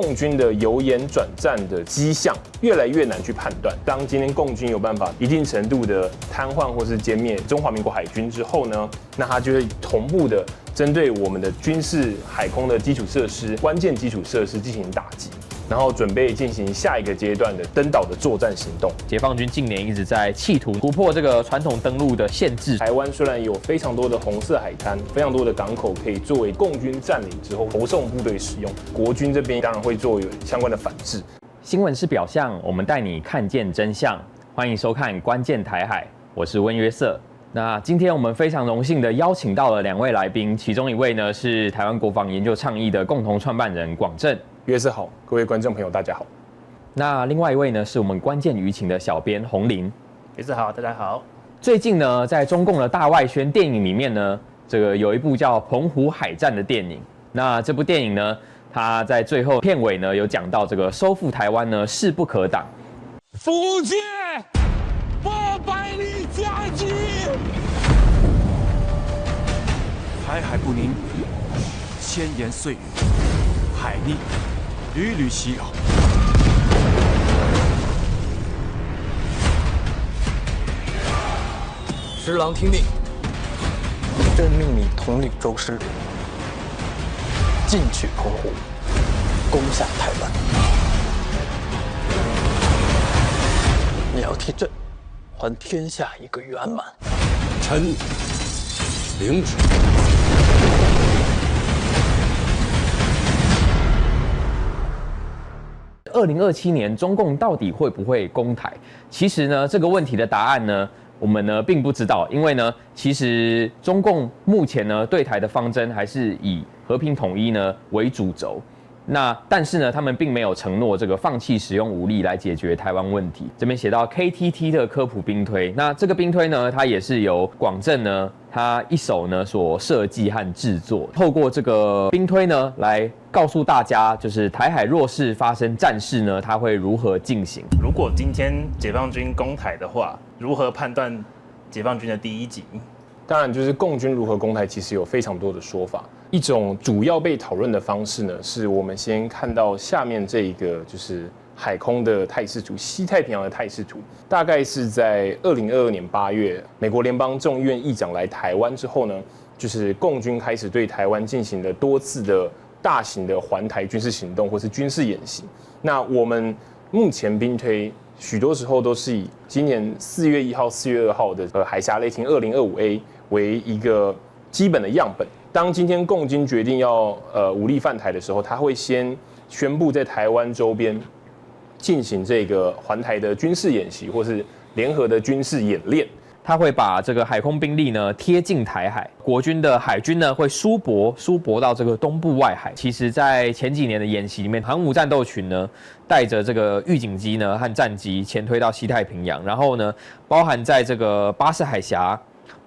共軍的由演轉戰的跡象越來越難去判斷。當今天共軍有辦法一定程度的癱瘓或是殲滅中華民國海軍之後呢，那它就會同步的針對我們的軍事海空的基礎設施、關鍵基礎設施進行打擊。然後準備進行下一個階段的登島的作戰行動。解放軍近年一直在企圖突破這個傳統登陸的限制。台灣雖然有非常多的紅色海灘，非常多的港口可以作為共軍佔領之後投送部隊使用，國軍這邊當然會做有相關的反制。新聞是表象，我們帶你看見真相。歡迎收看《關鍵台海》，我是溫約瑟。那今天我們非常榮幸的邀請到了2位來賓，其中一位呢是台灣國防研究倡議的共同創辦人廣正。約瑟好，各位觀眾朋友大家好。那另外一位呢是我們關鍵輿情的小編洪林。約瑟好，大家好。最近呢，在中共的大外宣電影裡面呢，這個有一部叫《澎湖海戰》的電影。那這部電影呢，它在最後片尾呢有講到這個收復台灣呢勢不可擋。福建800里加急，台海不寧，千言碎語，海逆屢屢襲擾。十郎聽命，朕命你統領周師，進取澎湖，攻下台灣。你要替朕還天下一個圓滿。臣領旨。2027年中共到底會不會攻台？其實呢，這個問題的答案呢，我們呢並不知道，因為呢，其實中共目前呢對台的方針還是以和平統一呢為主軸。但是呢，他們並沒有承諾這個放棄使用武力來解決台灣問題。這邊寫到 KTT 的科普兵推，那這個兵推呢，它也是由廣正呢他一手呢所設計和製作，透過這個兵推呢來告訴大家，就是台海若是發生戰事呢，它會如何進行。如果今天解放軍攻台的話，如何判斷解放軍的第一擊？當然，就是共軍如何攻台，其實有非常多的說法。一種主要被討論的方式呢，是我們先看到下面這一個，就是海空的態勢圖，西太平洋的態勢圖。大概是在2022年8月，美國聯邦眾議院議長來台灣之後呢，就是共軍開始對台灣進行了多次的大型的環台軍事行動或是軍事演習。那我們目前兵推許多時候都是以今年4月1號、4月2號的海峽雷霆2025A 為一個基本的樣本。當今天共軍決定要武力犯台的時候，他會先宣布在台灣周邊進行這個環台的軍事演習，或是聯合的軍事演練。他會把這個海空兵力呢貼近台海，國軍的海軍呢會疏泊到這個東部外海。其實，在前幾年的演習裡面，航母戰鬥群呢帶着這個預警機呢和戰機前推到西太平洋，然後呢包含在這個巴士海峽，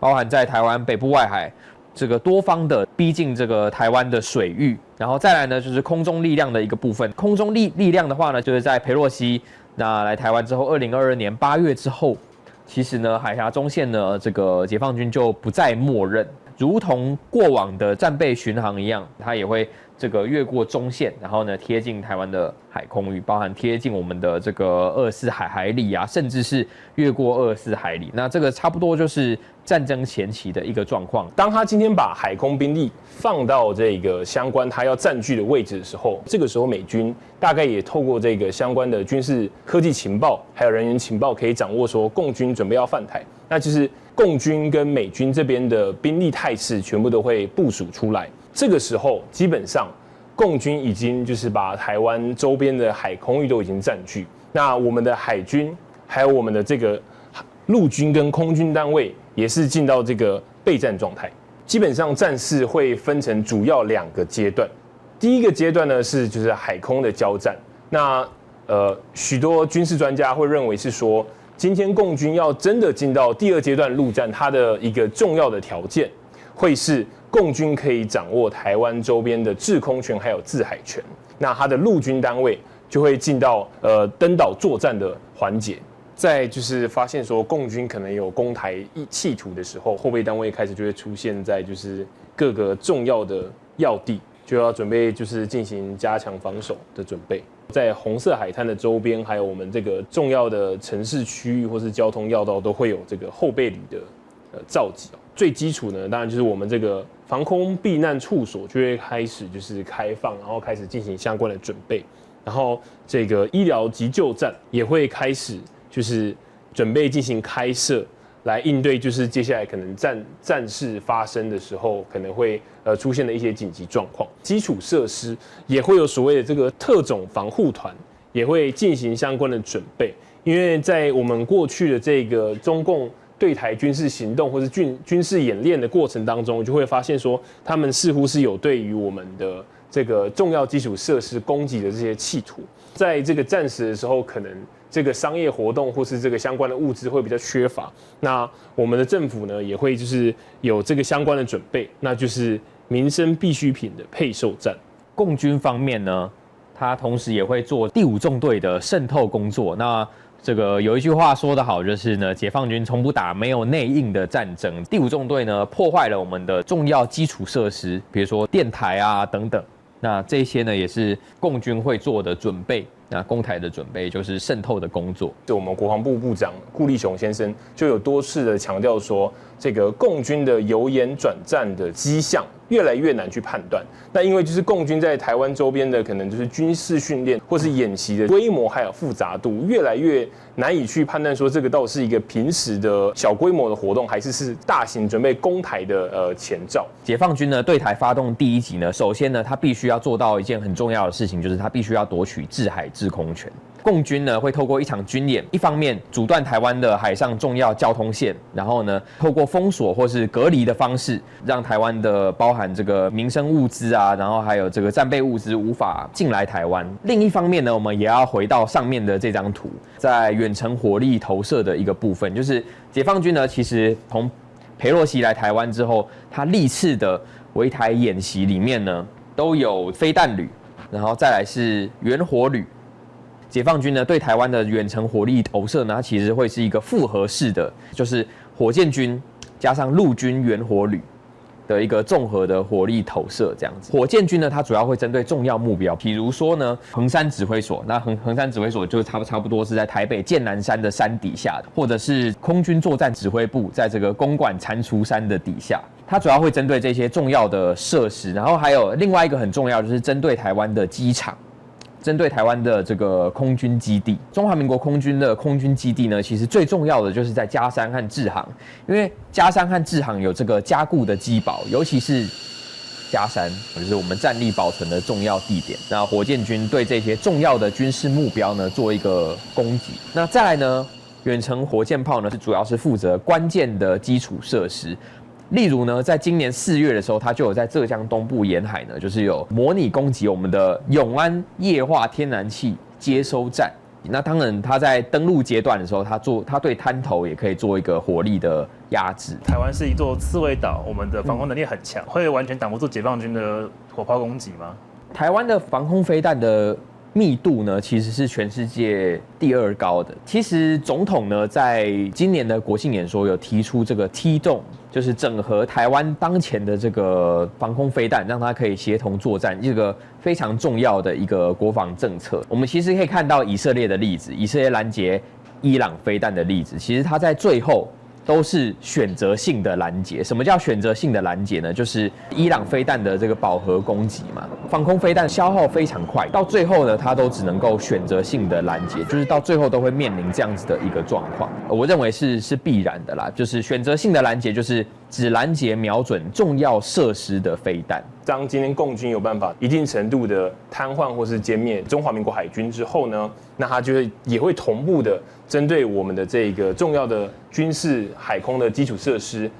包含在台灣北部外海。這個多方的逼近這個台灣的水域，然後再來呢就是空中力量的一個部分。空中力量的話呢，就是在裴洛西那來台灣之後，2022年8月之後，其實呢海峽中線呢這個解放軍就不再默認，如同過往的戰備巡航一樣，它也會這個越過中線，然後呢貼近台灣的海空域，包含貼近我們的這個24海里啊，甚至是越過24海里。那這個差不多就是戰爭前期的一個狀況。當他今天把海空兵力放到這個相關他要佔據的位置的時候，這個時候美軍大概也透過這個相關的軍事科技情報還有人員情報，可以掌握說共軍準備要犯台，那就是共軍跟美軍這邊的兵力態勢全部都會部署出來。這個時候基本上共軍已經就是把台灣周邊的海空域都已經佔據，那我們的海軍還有我們的這個陸軍跟空軍單位也是進到這個備戰狀態。基本上戰事會分成主要2個階段。第一個階段呢是就是海空的交戰。那許多軍事專家會認為是說，今天共軍要真的進到第2階段陸戰，它的一個重要的條件會是共軍可以掌握台灣周邊的制空權還有制海權。那它的陸軍單位就會進到登島作戰的環節。在就是發現說共軍可能有攻台企圖的時候，後備單位開始就會出現在就是各個重要的要地，就要準備就是進行加強防守的準備。在紅色海灘的周邊，還有我們這個重要的城市區域或是交通要道，都會有這個後備旅的召集。最基礎呢，當然就是我們這個防空避難處所就會開始就是開放，然後開始進行相關的準備。然後這個醫療急救站也會開始就是準備進行開設，來應對就是接下來可能戰事發生的時候可能會出現的一些緊急狀況。基礎設施也會有所謂的這個特種防護團也會進行相關的準備，因為在我們過去的這個中共對台軍事行動或是軍事演練的過程當中，就會發現說他們似乎是有對於我們的這個重要基礎設施攻擊的這些企圖。在這個戰時的時候，可能這個商業活動或是這個相關的物資會比較缺乏，那我們的政府呢也會就是有這個相關的準備，那就是民生必需品的配售站。共軍方面呢，他同時也會做第5縱隊的滲透工作。那這個有一句話說得好，就是呢，解放軍從不打沒有內應的戰爭。第5縱隊呢，破壞了我們的重要基礎設施，比如說電台啊等等。那這些呢，也是共軍會做的準備。那攻台的準備就是滲透的工作。我們國防部部長顧立雄先生就有多次的強調說，這個共軍的由演轉戰的跡象越來越難去判斷。那因為就是共軍在台灣周邊的可能就是軍事訓練或是演習的規模還有複雜度越來越難以去判斷說這個到底是一個平時的小規模的活動，還是大型準備攻台的前兆。解放軍呢對台發動第1擊呢，首先呢他必須要做到一件很重要的事情，就是他必須要奪取制海制空權。共軍呢會透過一場軍演，一方面阻斷台灣的海上重要交通線，然後呢透過封鎖或是隔離的方式，讓台灣的包含這個民生物資啊，然后還有這個戰備物資無法進來台灣。另一方面呢，我們也要回到上面的這張圖，在遠程火力投射的一個部分，就是解放軍呢其實從裴洛西來台灣之後，他歷次的圍台演習裡面呢都有飛彈旅，然後再來是遠火旅。解放軍呢對台灣的遠程火力投射呢，它其實會是一個複合式的，就是火箭軍加上陸軍遠火旅的一個綜合的火力投射這樣子。火箭軍呢，它主要會針對重要目標，比如說呢橫山指揮所，那橫山指揮所就差不多是在台北劍南山的山底下的，或者是空軍作戰指揮部在這個公館蟾蜍山的底下，它主要會針對這些重要的設施，然後還有另外一個很重要就是針對台灣的機場。針對台灣的這個空軍基地，中華民國空軍的空軍基地呢，其實最重要的就是在佳山和志航，因為佳山和志航有這個加固的機堡，尤其是佳山，就是我們戰力保存的重要地點。那火箭軍對這些重要的軍事目標呢，做一個攻擊。那再來呢，遠程火箭炮呢，主要是負責關鍵的基礎設施。例如呢，在今年4月的時候，它就有在浙江東部沿海呢，就是有模擬攻擊我們的永安液化天然氣接收站。那當然，它在登陸階段的時候，它對灘頭也可以做一個火力的壓制。台灣是一座刺蝟島，我們的防空能力很強，會完全擋不住解放軍的火炮攻擊嗎？台灣的防空飛彈的密度呢，其實是全世界第2高的。其實總統呢，在今年的國慶演說有提出這個 T-Dome， 就是整合台灣當前的這個防空飛彈，讓它可以協同作戰，這個非常重要的一個國防政策。我們其實可以看到以色列的例子，以色列攔截伊朗飛彈的例子，其實它在最後都是選擇性的攔截。什麼叫選擇性的攔截呢？就是伊朗飛彈的這個飽和攻擊嘛，防空飛彈消耗非常快，到最後呢，它都只能夠選擇性的攔截，就是到最後都會面臨這樣子的一個狀況。我認為是必然的啦，就是選擇性的攔截，就是只攔截瞄準重要設施的飛彈。當今天共軍有辦法一定程度的癱瘓或是殲滅中華民國海軍之後呢，那它就也會同步的針對我們的這個重要的軍事海空的基礎設施，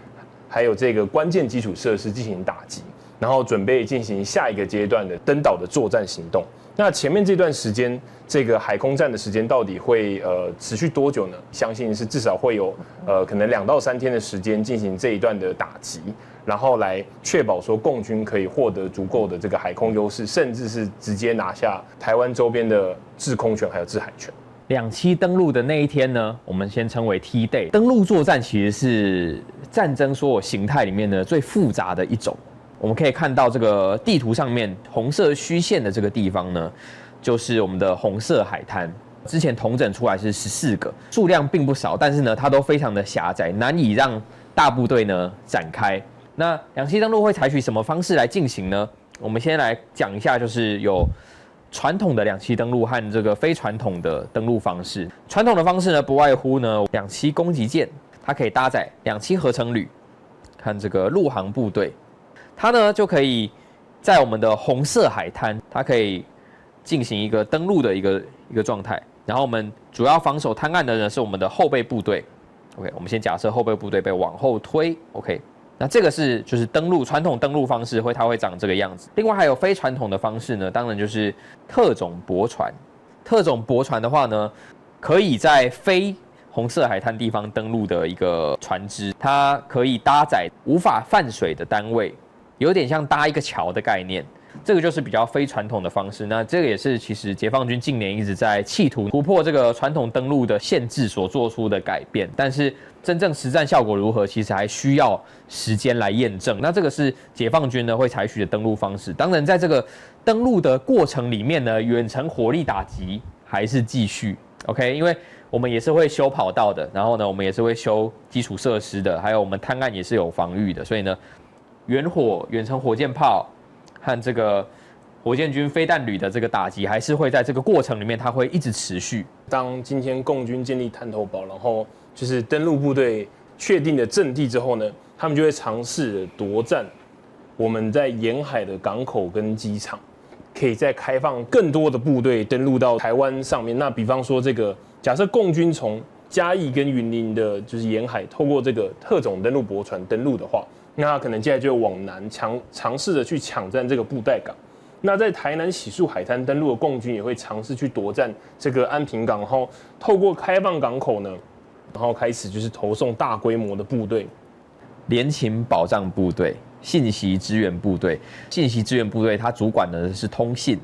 還有這個關鍵基礎設施進行打擊，然後準備進行下一個階段的登島的作戰行動。那前面這段時間，這個海空戰的時間到底會持續多久呢？相信是至少會有可能2到3天的時間進行這一段的打擊，然後來確保說共軍可以獲得足夠的這個海空優勢，甚至是直接拿下台灣周邊的制空權還有制海權。2棲登陸的那一天呢，我們先稱為 T-Day。登陸作戰其實是戰爭所有形態裡面呢最複雜的一種。我們可以看到這個地圖上面紅色虛線的這個地方呢，就是我們的紅色海灘。之前統整出來是14個，數量並不少，但是呢，它都非常的狹窄，難以讓大部隊呢展開。那兩栖登陸會採取什麼方式來進行呢？我們先來講一下，就是有傳統的兩棲登陸和這個非傳統的登陸方式。傳統的方式呢，不外乎呢兩棲攻擊艦，它可以搭載兩棲合成旅，看這個陸航部隊，它呢就可以在我們的紅色海灘，它可以進行一個登陸的一個狀態。然後我們主要防守灘岸的呢是我們的後備部隊。OK， 我們先假設後備部隊被往後推。OK， 那這個是就是登陸傳統登陸方式它會長這個樣子。另外還有非傳統的方式呢，當然就是特種駁船。特種駁船的話呢，可以在非紅色海灘地方登陸的一個船只，它可以搭載無法泛水的單位，有點像搭一個橋的概念。這個就是比較非傳統的方式，那這個也是其實解放軍近年一直在企圖突破這個傳統登陸的限制所做出的改變，但是真正實戰效果如何，其實還需要時間來驗證。那這個是解放軍呢會採取的登陸方式。當然，在這個登陸的過程裡面呢，遠程火力打擊還是繼續 OK， 因為我們也是會修跑道的，然後呢，我們也是會修基礎設施的，還有我們灘岸也是有防禦的，所以呢，遠程火箭炮和這個火箭軍飛彈旅的這個打擊，還是會在這個過程裡面，它會一直持續。當今天共軍建立灘頭堡，然後就是登陸部隊確定的陣地之後呢，他們就會嘗試奪占我們在沿海的港口跟機場，可以再開放更多的部隊登陸到台灣上面。那比方說這個，假設共軍從嘉義跟雲林的就是沿海，透過這個特種登陸駁船登陸的話，那他可能接下來就往南嘗試着去搶占這個布袋港。那在台南洗漱海灘登陸的共軍也會嘗試去奪占這個安平港，然後透過開放港口呢，然後開始就是投送大規模的部隊。聯勤保障部隊、信息支援部隊、信息支援部隊，它主管的是通信。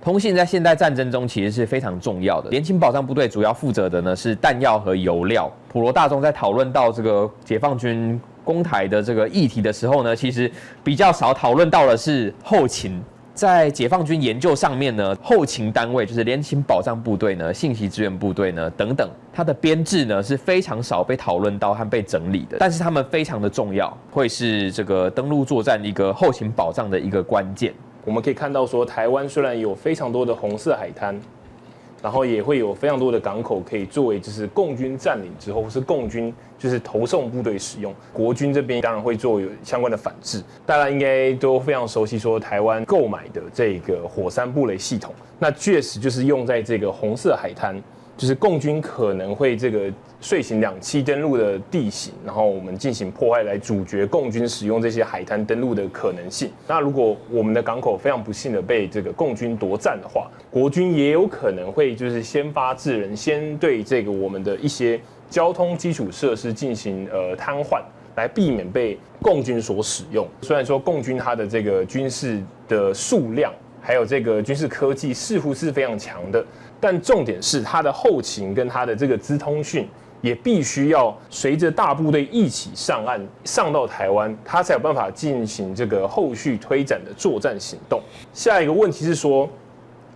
通信在現代戰爭中其實是非常重要的。聯勤保障部隊主要負責的呢是彈藥和油料。普羅大眾在討論到這個解放軍攻台的這個議題的時候呢，其實比較少討論到的是後勤。在解放軍研究上面呢，後勤單位就是聯勤保障部隊呢、信息支援部隊呢等等，它的編制呢是非常少被討論到和被整理的，但是他們非常的重要，會是這個登陸作戰一個後勤保障的一個關鍵。我們可以看到說，台灣雖然有非常多的紅色海灘，然後也會有非常多的港口可以作為就是共軍佔領之後，或是共軍就是投送部隊使用。國軍這邊當然會做有相關的反制，大家應該都非常熟悉說台灣購買的這個火山布雷系統，那確實就是用在這個紅色海灘，就是共軍可能會這個遂行兩棲登陸的地形，然後我們進行破壞來阻絕共軍使用這些海灘登陸的可能性。那如果我們的港口非常不幸的被這個共軍奪占的話，國軍也有可能會就是先發制人，先對這個我們的一些交通基礎設施進行癱瘓，來避免被共軍所使用。雖然說共軍它的這個軍事的數量還有這個軍事科技似乎是非常強的，但重點是它的後勤跟它的這個資通訊也必須要隨着大部隊一起上岸，上到台灣，它才有辦法進行這個後續推展的作戰行動。下一個問題是說，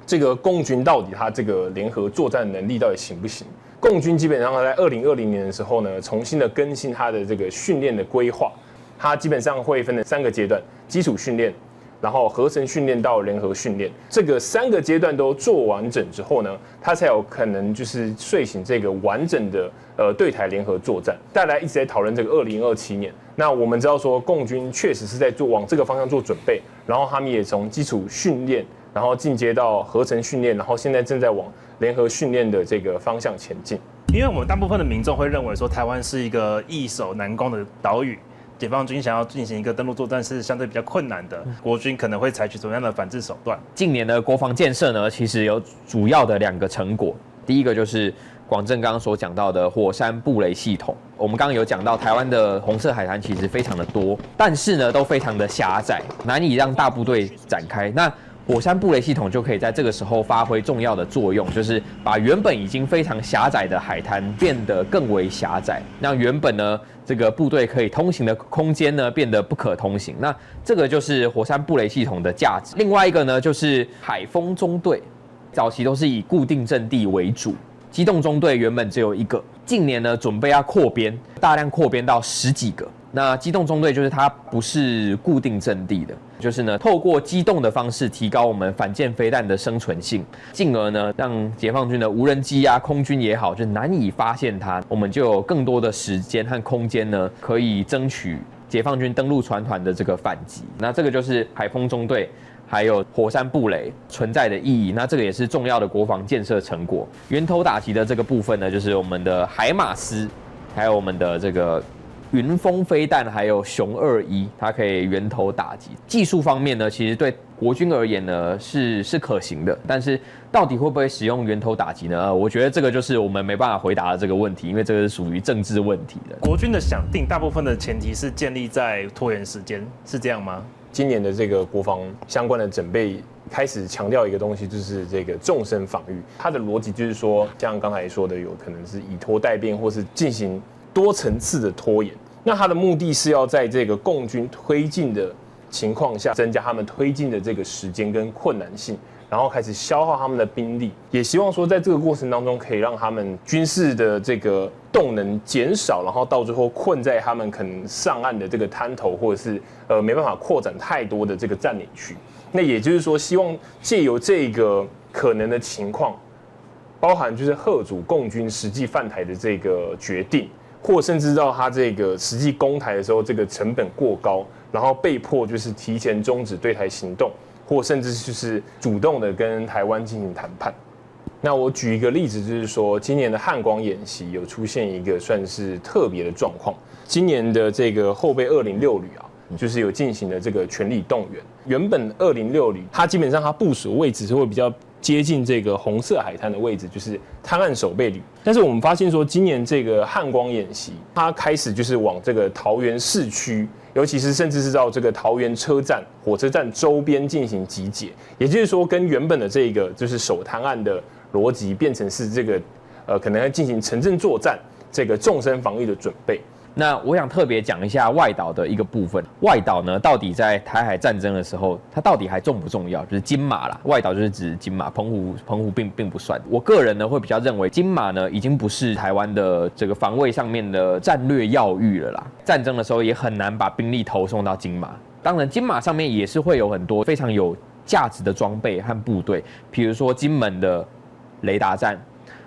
這個共軍到底它這個聯合作戰能力到底行不行？共軍基本上在2020年的時候呢，重新的更新它的這個訓練的規劃，它基本上會分成3個階段：基礎訓練，然後合成訓練到聯合訓練，這個3個階段都做完整之後呢，它才有可能就是遂行這個完整的對台聯合作戰。大家一直在討論這個2027年，那我們知道說共軍確實是在往這個方向做準備，然後他們也從基礎訓練，然後進階到合成訓練，然後現在正在往聯合訓練的這個方向前進。因為我們大部分的民眾會認為說台灣是一個易守難攻的島嶼。解放軍想要進行一個登陸作戰是相對比較困難的，國軍可能會採取什麼樣的反制手段？近年的國防建設呢，其實有主要的2個成果。第一個就是廣正剛剛所講到的火山布雷系統。我們剛剛有講到，台灣的紅色海灘其實非常的多，但是呢都非常的狹窄，難以讓大部隊展開。那火山布雷系統就可以在這個時候發揮重要的作用，就是把原本已經非常狹窄的海灘變得更為狹窄，讓原本呢這個部隊可以通行的空間呢變得不可通行。那這個就是火山布雷系統的價值。另外一個呢就是海鋒中隊，早期都是以固定陣地為主，機動中隊原本只有一個，近年呢準備要擴編，大量擴編到10幾個。那機動中隊就是它不是固定陣地的，就是呢透過機動的方式提高我們反艦飛彈的生存性，進而呢讓解放軍的無人機啊、空軍也好，就難以發現它，我們就有更多的時間和空間呢，可以爭取解放軍登陸船團的這個反擊。那這個就是海鋒中隊還有火山布雷存在的意義，那這個也是重要的國防建設成果。源頭打擊的這個部分呢，就是我們的海馬斯，還有我們的這個雲峰飛彈，還有雄21，它可以源頭打擊。技術方面呢，其實對國軍而言呢是可行的，但是到底會不會使用源頭打擊呢？我覺得這個就是我們沒辦法回答的這個問題，因為這個是屬於政治問題的。國軍的想定大部分的前提是建立在拖延時間，是這樣嗎？今年的這個國防相關的準備開始強調一個東西，就是這個縱深防禦。它的邏輯就是說，像剛才說的，有可能是以拖待變，或是進行多層次的拖延。那它的目的是要在這個共軍推進的情況下，增加他們推進的這個時間跟困難性，然後開始消耗他們的兵力，也希望說在這個過程當中可以讓他們軍事的這個動能減少，然後到最後困在他們可能上岸的這個灘頭，或者是沒辦法擴展太多的這個佔領區。那也就是說，希望借由這個可能的情況，包含就是嚇阻共軍實際犯台的這個決定，或甚至到他這個實際攻台的時候，這個成本過高，然後被迫就是提前終止對台行動，或甚至就是主動的跟台灣進行談判。那我舉一個例子，就是說今年的漢光演習有出現一個算是特別的狀況。今年的這個後備206旅啊，就是有進行了這個全力動員。原本206旅它基本上它部署的位置是會比較接近這個紅色海灘的位置，就是灘岸守備旅。但是我們發現說，今年這個漢光演習，它開始就是往這個桃園市區，尤其是甚至是到這個桃園車站、火車站周邊進行集結。也就是說，跟原本的這個就是守灘岸的邏輯，變成是這個可能要進行城鎮作戰，這個縱深防禦的準備。那我想特別講一下外島的一個部分。外島呢，到底在台海戰爭的時候，它到底還重不重要？就是金馬啦，外島就是指金馬，澎湖並不算。我個人呢會比較認為，金馬呢已經不是台灣的這個防衛上面的戰略要域了啦。戰爭的時候也很難把兵力投送到金馬。當然，金馬上面也是會有很多非常有價值的裝備和部隊，比如說金門的雷達站，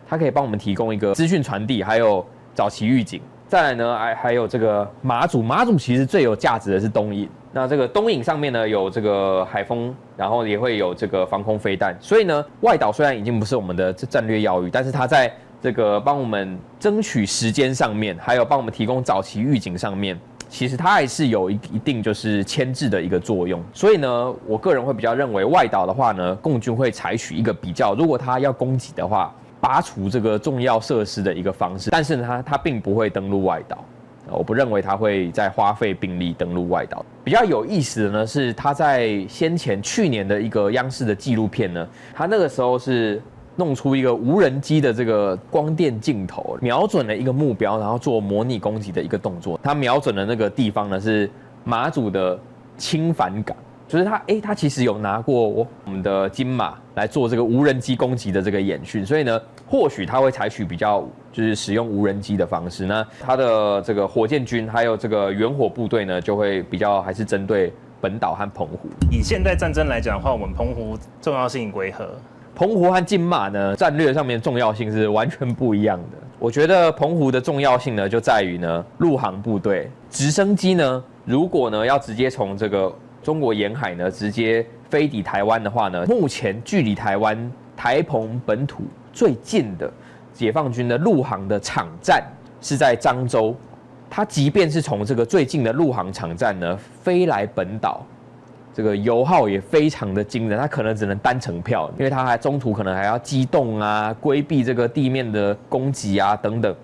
它可以幫我們提供一個資訊傳遞，還有早期預警。再來呢，還有這個馬祖其實最有價值的是東引。那這個東引上面呢有這個海鋒，然後也會有這個防空飛彈。所以呢，外島雖然已經不是我們的戰略要域，但是它在這個幫我們爭取時間上面，還有幫我們提供早期預警上面，其實它還是有一定就是牽制的一個作用。所以呢，我個人會比較認為外島的話呢，共軍會採取一個比較，如果它要攻擊的話，拔除這個重要設施的一個方式，但是呢，它並不會登陸外島，我不認為它會再花費兵力登陸外島。比較有意思的呢是，它在去年的一個央視的紀錄片呢，它那個時候是弄出一個無人機的這個光電鏡頭，瞄準了一個目標，然後做模擬攻擊的一個動作。它瞄準的那個地方呢是馬祖的青帆港。就是他其實有拿過我們的金馬來做這個無人機攻擊的這個演訓，所以呢，或許他會採取比較就是使用無人機的方式呢，他的這個火箭軍還有這個遠火部隊呢，就會比較還是針對本島和澎湖。以現代戰爭來講的話，我們澎湖重要性為何？澎湖和金馬呢，戰略上面的重要性是完全不一樣的。我覺得澎湖的重要性呢，就在於呢，陸航部隊直升機呢，如果呢要直接從這個中國沿海呢，直接飛抵台灣的話呢，目前距離台灣台澎本土最近的解放軍的陸航的場站是在漳州。它即便是從這個最近的陸航場站呢飛來本島，這個油耗也非常的驚人，它可能只能單程票，因為它還中途可能還要機動啊，規避這個地面的攻擊啊等等。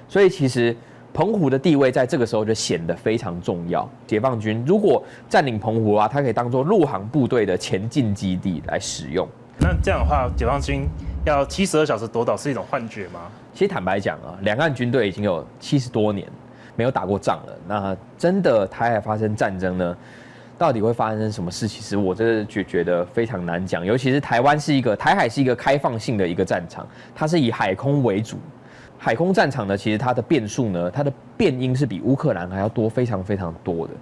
所以其實澎湖的地位在這個時候就顯得非常重要。解放軍如果佔領澎湖啊，它可以當做陸航部隊的前進基地來使用。那這樣的話，解放軍要72小時奪島是一種幻覺嗎？其實坦白講啊，兩岸軍隊已經有70多年沒有打過仗了。那真的台海發生戰爭呢，到底會發生什麼事？其實我真的覺得非常難講。尤其是台海是一個開放性的一個戰場，它是以海空為主。海空戰場呢，其實它的變數呢，它的變因是比烏克蘭還要多非常非常多的。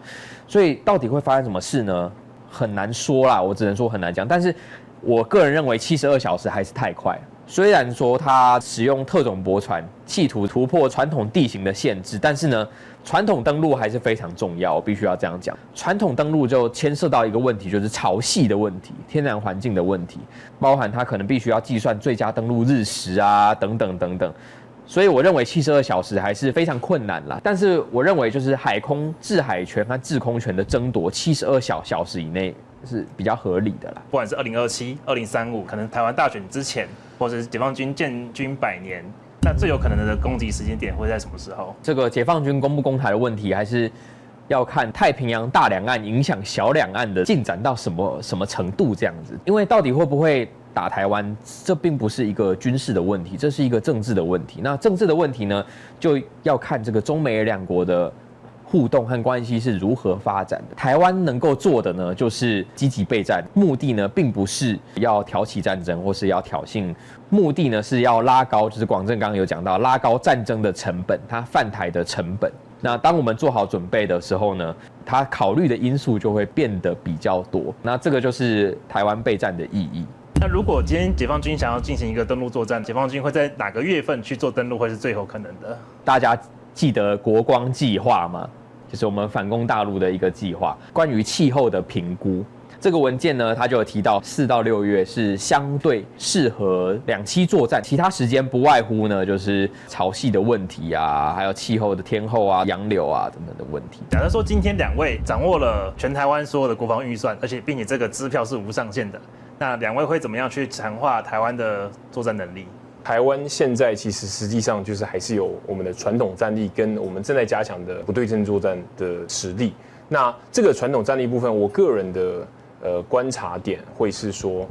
所以到底會發生什麼事呢？很難說啦，我只能說很難講。但是我個人認為72小時還是太快了。雖然說它使用特種駁船，企圖突破傳統地形的限制，但是呢，傳統登陸還是非常重要，我必須要這樣講。傳統登陸就牽涉到一個問題，就是潮汐的問題、天然環境的問題，包含它可能必須要計算最佳登陸日時啊，等等等等。所以我認為72小時還是非常困難啦。但是我認為就是海空制海權和制空權的爭奪，72小時以內是比較合理的啦。不管是2027、2035，可能台灣大選之前，或者是解放軍建軍100年，那最有可能的攻擊時間點會在什麼時候？這個解放軍攻不攻台的問題，還是要看太平洋大兩岸影響小兩岸的進展到什麼程度這樣子。因為到底會不会打台灣，這並不是一個軍事的問題，這是一個政治的問題。那政治的問題呢，就要看這個中美兩國的互動和關係是如何發展的。台灣能夠做的呢，就是積極備戰，目的呢，並不是要挑起戰爭或是要挑釁，目的呢是要拉高，就是廣正剛剛有講到，拉高戰爭的成本，它犯台的成本。那當我們做好準備的時候呢，它考慮的因素就會變得比較多。那這個就是台灣備戰的意義。那如果今天解放軍想要進行一個登陸作戰，解放軍會在哪個月份去做登陸，會是最有可能的？大家記得國光計劃嗎？就是我們反攻大陸的一個計劃，關於氣候的評估。這個文件呢，它就有提到4到6月是相對適合兩棲作戰，其他時間不外乎呢就是潮汐的問題啊，還有氣候的天候啊、洋流啊等等的問題。假如說今天2位掌握了全台灣所有的國防預算，而且並且這個支票是無上限的，那2位會怎麼樣去強化台灣的作戰能力？台灣現在其實實際上就是還是有我們的傳統戰力跟我們正在加強的不對稱作戰的實力。那這個傳統戰力部分，我個人的觀察點會是說，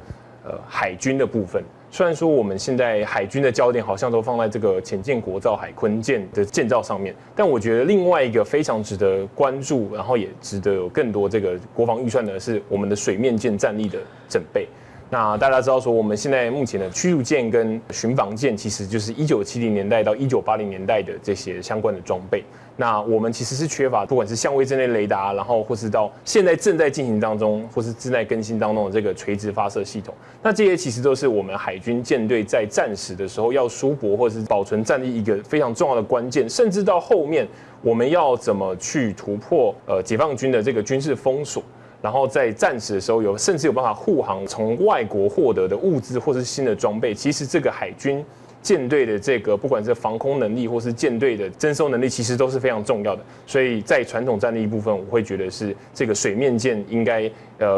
海軍的部分。雖然說我們現在海軍的焦點好像都放在這個潛艦國造海鯤艦的建造上面，但我覺得另外一個非常值得關注，然後也值得有更多這個國防預算的是我们的水面艦戰力的整備。那大家知道說，我們現在目前的驅逐艦跟巡防艦，其實就是1970年代到1980年代的這些相關的裝備。那我們其實是缺乏，不管是相位陣列雷達，然後或是到現在正在進行當中，或是正在更新當中的這個垂直發射系統。那這些其實都是我們海軍艦隊在戰時的時候要輸泊或者是保存戰力一個非常重要的關鍵，甚至到後面我們要怎麼去突破解放軍的這個軍事封鎖。然後在戰時的時候甚至有辦法護航，從外國獲得的物資或是新的裝備，其實這個海軍艦隊的這個不管是防空能力或是艦隊的偵搜能力，其實都是非常重要的。所以在傳統戰力部分，我會覺得是這個水面艦應該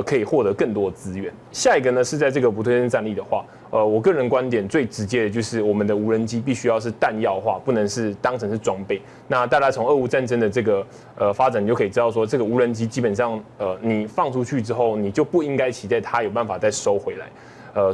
可以獲得更多的資源。下一個呢是在這個不對稱戰力的話，我個人觀點最直接的就是我們的無人機必須要是彈藥化，不能是當成是裝備。那大家從俄烏戰爭的這個發展，你就可以知道說，這個無人機基本上你放出去之後，你就不應該期待它有辦法再收回來。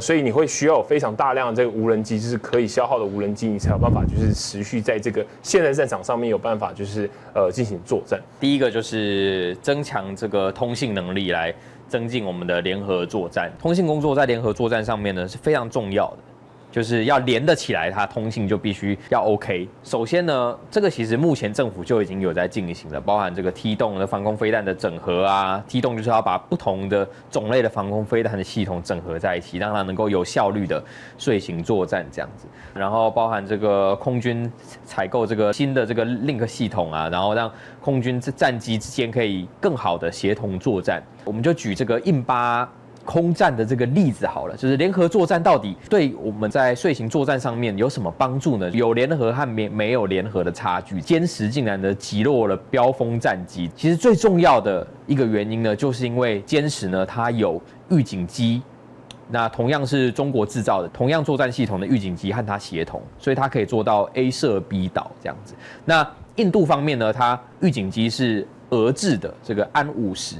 所以你會需要有非常大量的這個無人機，就是可以消耗的無人机，你才有辦法就是持續在這個現代戰場上面有辦法就是進行作戰。第一個就是增強這個通信能力，來增進我們的聯合作戰。通信工作在聯合作戰上面呢是非常重要的。就是要連得起來，它通信就必須要 OK。首先呢，這個其實目前政府就已經有在進行了，包含這個梯洞的防空飛彈的整合啊。梯洞就是要把不同的種類的防空飛彈的系統整合在一起，讓它能夠有效率的遂行作戰這樣子。然後包含這個空軍採購這個新的這個 Link 系統啊，然後讓空軍戰機之間可以更好的協同作戰。我們就舉這個印巴空戰的這個例子好了，就是聯合作戰到底對我們在遂行作戰上面有什麼幫助呢？有聯合和沒有聯合的差距。殲10竟然的擊落了飆風戰機，其實最重要的一個原因呢，就是因為殲10呢它有預警機，那同樣是中國製造的，同樣作戰系統的預警機和它協同，所以它可以做到 A 射 B 導這樣子。那印度方面呢，它預警機是俄制的這個安50，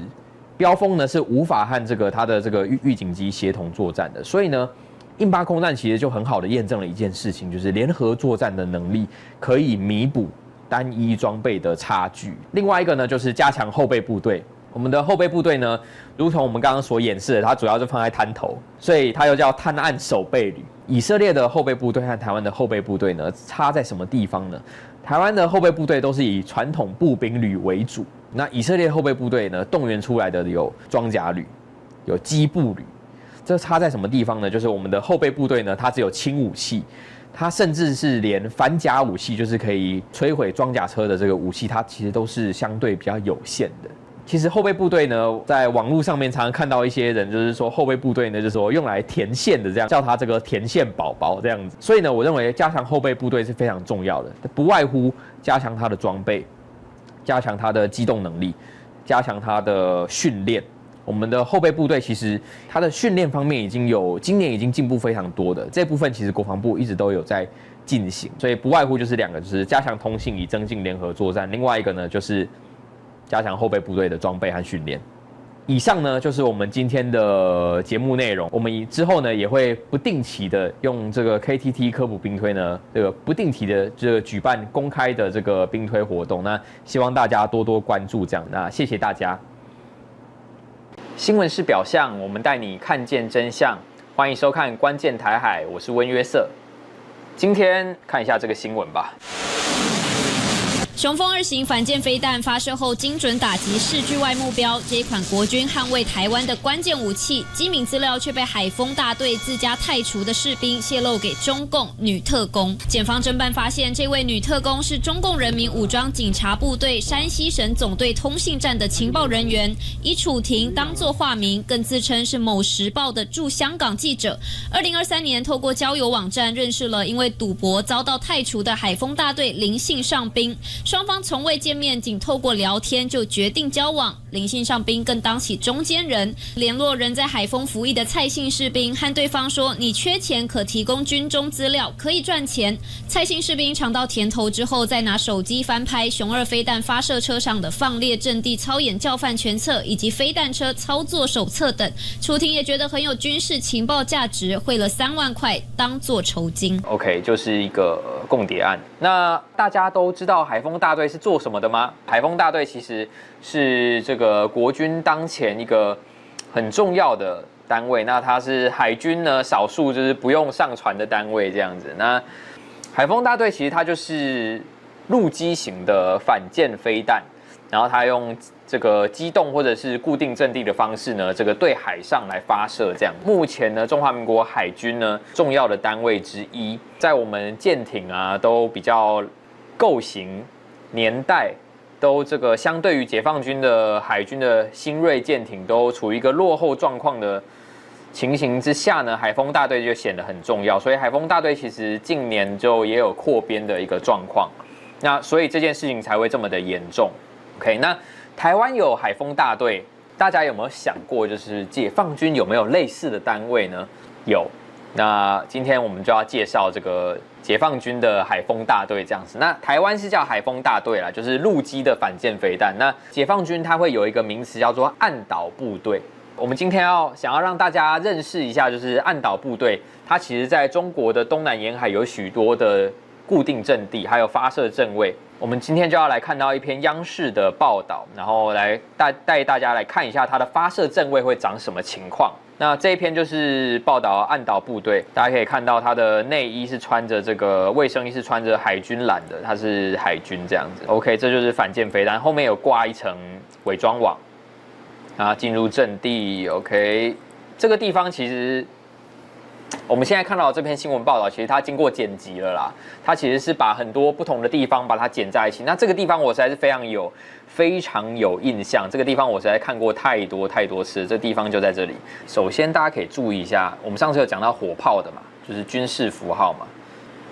標風呢是無法和它的這個預警機協同作戰的，所以呢，印巴空戰其實就很好的驗證了一件事情，就是聯合作戰的能力可以彌補單一裝備的差距。另外一個呢，就是加強後備部隊。我們的後備部隊呢，如同我們剛剛所演示的，它主要就放在灘頭，所以它又叫灘岸守備旅。以色列的後備部隊和台灣的後備部隊呢，差在什麼地方呢？台灣的後備部隊都是以傳統步兵旅為主，那以色列後備部隊呢，動員出來的有裝甲旅，有機步旅。這差在什麼地方呢？就是我們的後備部隊呢，它只有輕武器，它甚至是連反甲武器，就是可以摧毀裝甲車的這個武器，它其實都是相對比較有限的。其實後備部隊呢，在網絡上面常常看到一些人，就是說後備部隊呢，就是說用來填線的，這樣叫它這個填線寶寶這樣子。所以呢，我認為加強後備部隊是非常重要的，不外乎加強它的裝備，加強它的機動能力，加強它的訓練。我們的後備部隊其實它的訓練方面今年已經進步非常多的，這部分其實國防部一直都有在進行，所以不外乎就是2個，就是加強通信以增進聯合作戰，另外一個呢就是加強後備部隊的裝備和訓練。以上呢就是我們今天的節目內容。我們之後呢也會不定期的用這個 KTT 科普兵推呢，這個不定期的這個舉辦公開的這個兵推活動。那希望大家多多關注這樣。那謝謝大家。新聞是表象，我們帶你看見真相。歡迎收看《關鍵台海》，我是溫約瑟。今天看一下這個新聞吧。雄風2型反艦飛彈發射後，精準打擊視距外目標。這一款國軍捍衛台灣的關鍵武器，機敏資料卻被海鋒大隊自家汰除的士兵洩露給中共女特工。檢方偵辦發現，這位女特工是中共人民武裝警察部隊山西省總隊通信站的情報人員，以楚婷當作化名，更自稱是某時報的駐香港記者。2023年，透過交友網站認識了因為賭博遭到汰除的海鋒大隊林姓上兵。雙方從未見面，僅透過聊天就決定交往。林姓上兵更當起中間人，聯絡人在海鋒服役的蔡姓士兵，和對方說：“你缺錢，可提供軍中資料，可以賺錢。”蔡姓士兵嘗到甜頭之後，再拿手機翻拍雄2飛彈發射車上的放列陣地操演教範全冊以及飛彈車操作手冊等。楚婷也覺得很有軍事情報價值，匯了3萬塊當做酬金。OK， 就是一個共諜案。那大家都知道海鋒大隊是做什麼的嗎？海鋒大隊其實是這個國軍當前一個很重要的單位，那它是海軍呢少數就是不用上船的單位這樣子。那海鋒大隊其實它就是陸基型的反艦飛彈，然後它用這個機動或者是固定陣地的方式呢，這個對海上來發射這樣。目前呢，中華民國海軍呢重要的單位之一，在我們艦艇啊都比較構型年代都這個相對於解放軍的海軍的新銳艦艇都處於一個落後狀況的情形之下呢，海鋒大隊就顯得很重要。所以海鋒大隊其實近年就也有擴編的一個狀況，那所以這件事情才會這麼的嚴重。OK， 那台灣有海鋒大隊，大家有沒有想過，就是解放軍有沒有類似的單位呢？有。那今天我們就要介紹這個解放軍的海鋒大隊這樣子。那台灣是叫海鋒大隊啦，就是陸基的反艦飛彈。那解放軍它會有一個名詞叫做岸島部隊。我們今天想要讓大家認識一下，就是岸島部隊，它其實在中國的東南沿海有許多的固定陣地，還有發射陣位。我們今天就要來看到一篇央視的報道，然後來帶大家來看一下它的發射陣位會長什麼情況。那這一篇就是報道岸島部隊，大家可以看到它的內衣是穿着這個衛生衣是穿着海軍藍的，它是海軍這樣子。OK， 這就是反艦飛彈，後面有掛一層偽裝網，然後進入陣地。OK， 這個地方其實我們現在看到的這篇新聞報道，其實它經過剪輯了啦。它其實是把很多不同的地方把它剪在一起。那這個地方我實在是非常有印象。這個地方我實在看過太多次。這個地方就在這裡。首先大家可以注意一下，我們上次有講到火炮的嘛，就是軍事符號嘛。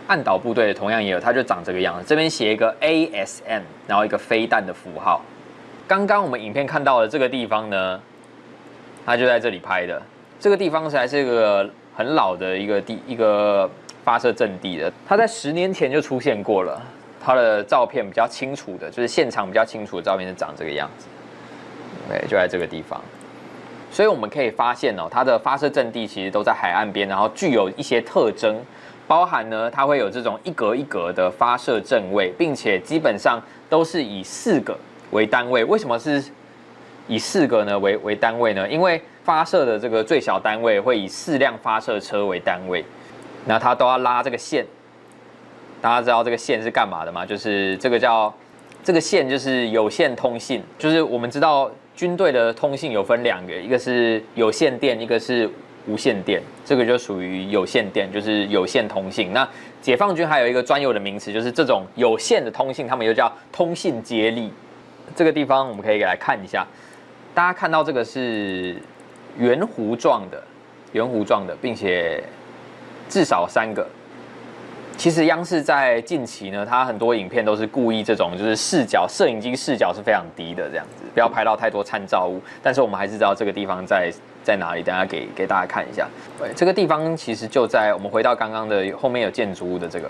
岸島部隊同樣也有，它就長這個樣子。這邊寫一個 ASM， 然後一個飛彈的符號。剛剛我們影片看到的這個地方呢，它就在這裡拍的。這個地方實在是一個很老的一個發射陣地的，它在10年前就出現過了。它的照片比較清楚的，就是現場比較清楚的照片是長這個樣子。對，就在這個地方。所以我們可以發現它的發射陣地其實都在海岸邊，然後具有一些特徵，包含呢它會有這種一格一格的發射陣位，並且基本上都是以4個為單位。為什麼是以4個呢為單位呢？因為發射的這個最小單位會以4輛發射車為單位，那它都要拉這個線。大家知道這個線是幹嘛的嗎？就是這個線就是有線通信，就是我們知道軍隊的通信有分2個，一個是有線電，一個是無線電。這個就屬於有線電，就是有線通信。那解放軍還有一個專有的名詞，就是這種有線的通信，他們又叫通信接力。這個地方我們可以來看一下，大家看到這個是圓弧狀的，並且至少3個。其實央視在近期呢，它很多影片都是故意這種，就是攝影機視角是非常低的這樣子，不要拍到太多參照物。但是我們還是知道這個地方在哪裡，等一下給大家看一下。對，這個地方其實就在我們回到剛剛的後面有建築物的這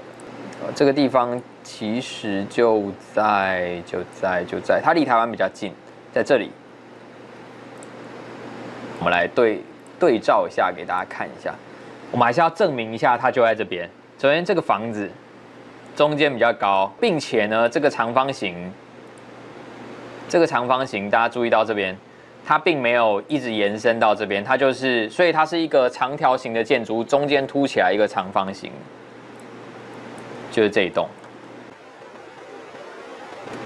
個地方，其實就在，它離台灣比較近，在這裡。我們來對照一下，給大家看一下。我們還是要證明一下，它就在這邊。首先，這個房子中間比較高，並且呢，這個長方形，大家注意到這邊，它並沒有一直延伸到這邊，所以它是一個長條形的建築物，中間凸起來一個長方形，就是這一棟。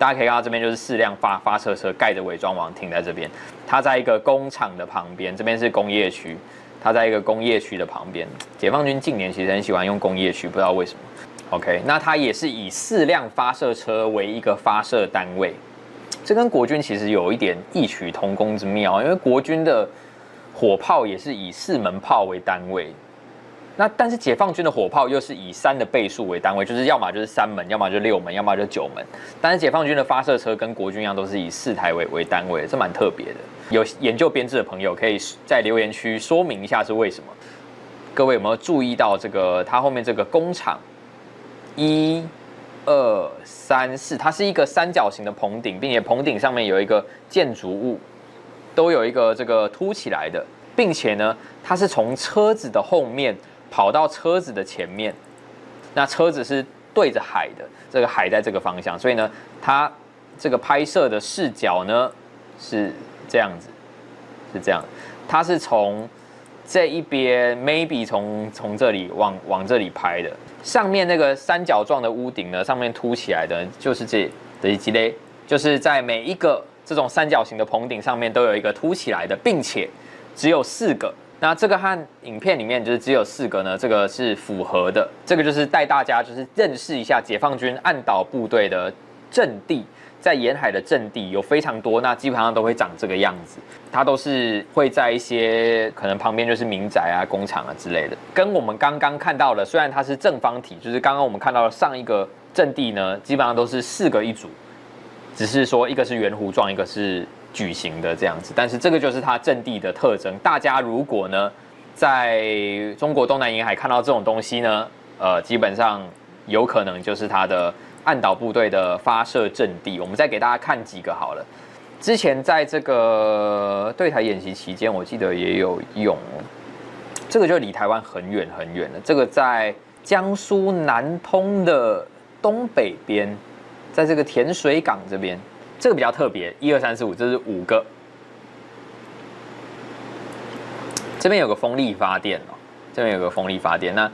大家可以看到這邊就是4輛發射車蓋着偽裝網停在這邊，它在一個工廠的旁邊，這邊是工業區。它在一個工業區的旁邊，解放軍近年其實很喜歡用工業區，不知道為什麼。OK， 那它也是以4輛發射車為一個發射單位，這跟國軍其實有一點異曲同工之妙，因為國軍的火炮也是以4門炮為單位，但是解放軍的火炮又是以3的倍數為單位，就是要麼就是3門，要麼就6門，要麼就9門。但是解放軍的發射車跟國軍一樣，都是以4台為單位，這蠻特別的。有研究編制的朋友可以在留言區說明一下是為什麼。各位有没有注意到這個它後面這個工廠？1、2、3、4，它是一個三角形的棚頂，並且棚頂上面有一個建築物，都有一個這個凸起來的，並且呢，它是從車子的後面跑到車子的前面，那車子是對着海的，這個海在這個方向，所以呢，它這個拍攝的視角呢是這樣子，它是從這一邊 maybe 從這裡往這裡拍的。上面那個三角狀的屋頂呢，上面凸起來的，就是就是在每一個這種三角形的棚頂上面都有一個凸起來的，並且只有4個。那這個和影片裡面就是只有4個呢，這個是符合的。這個就是帶大家就是認識一下解放軍岸島部隊的陣地。在沿海的陣地有非常多，那基本上都會長這個樣子。它都是會在一些可能旁邊就是民宅啊、工廠啊之類的。跟我們剛剛看到的，雖然它是正方體，就是剛剛我們看到的上一個陣地呢，基本上都是4個一組，只是說一個是圓弧狀，一個是矩形的這樣子。但是這個就是它陣地的特徵。大家如果呢在中國東南沿海看到這種東西呢，基本上有可能就是它的岸島部隊的發射陣地。我們再給大家看幾個好了。之前在這個對台演習期間，我記得也有用。這個就離台灣很遠很遠了。這個在江蘇南通的東北邊，在這個甜水港這邊，這個比較特別。1、2、3、4、5，這是5個。這邊有個風力發電哦，這邊有個風力發電，那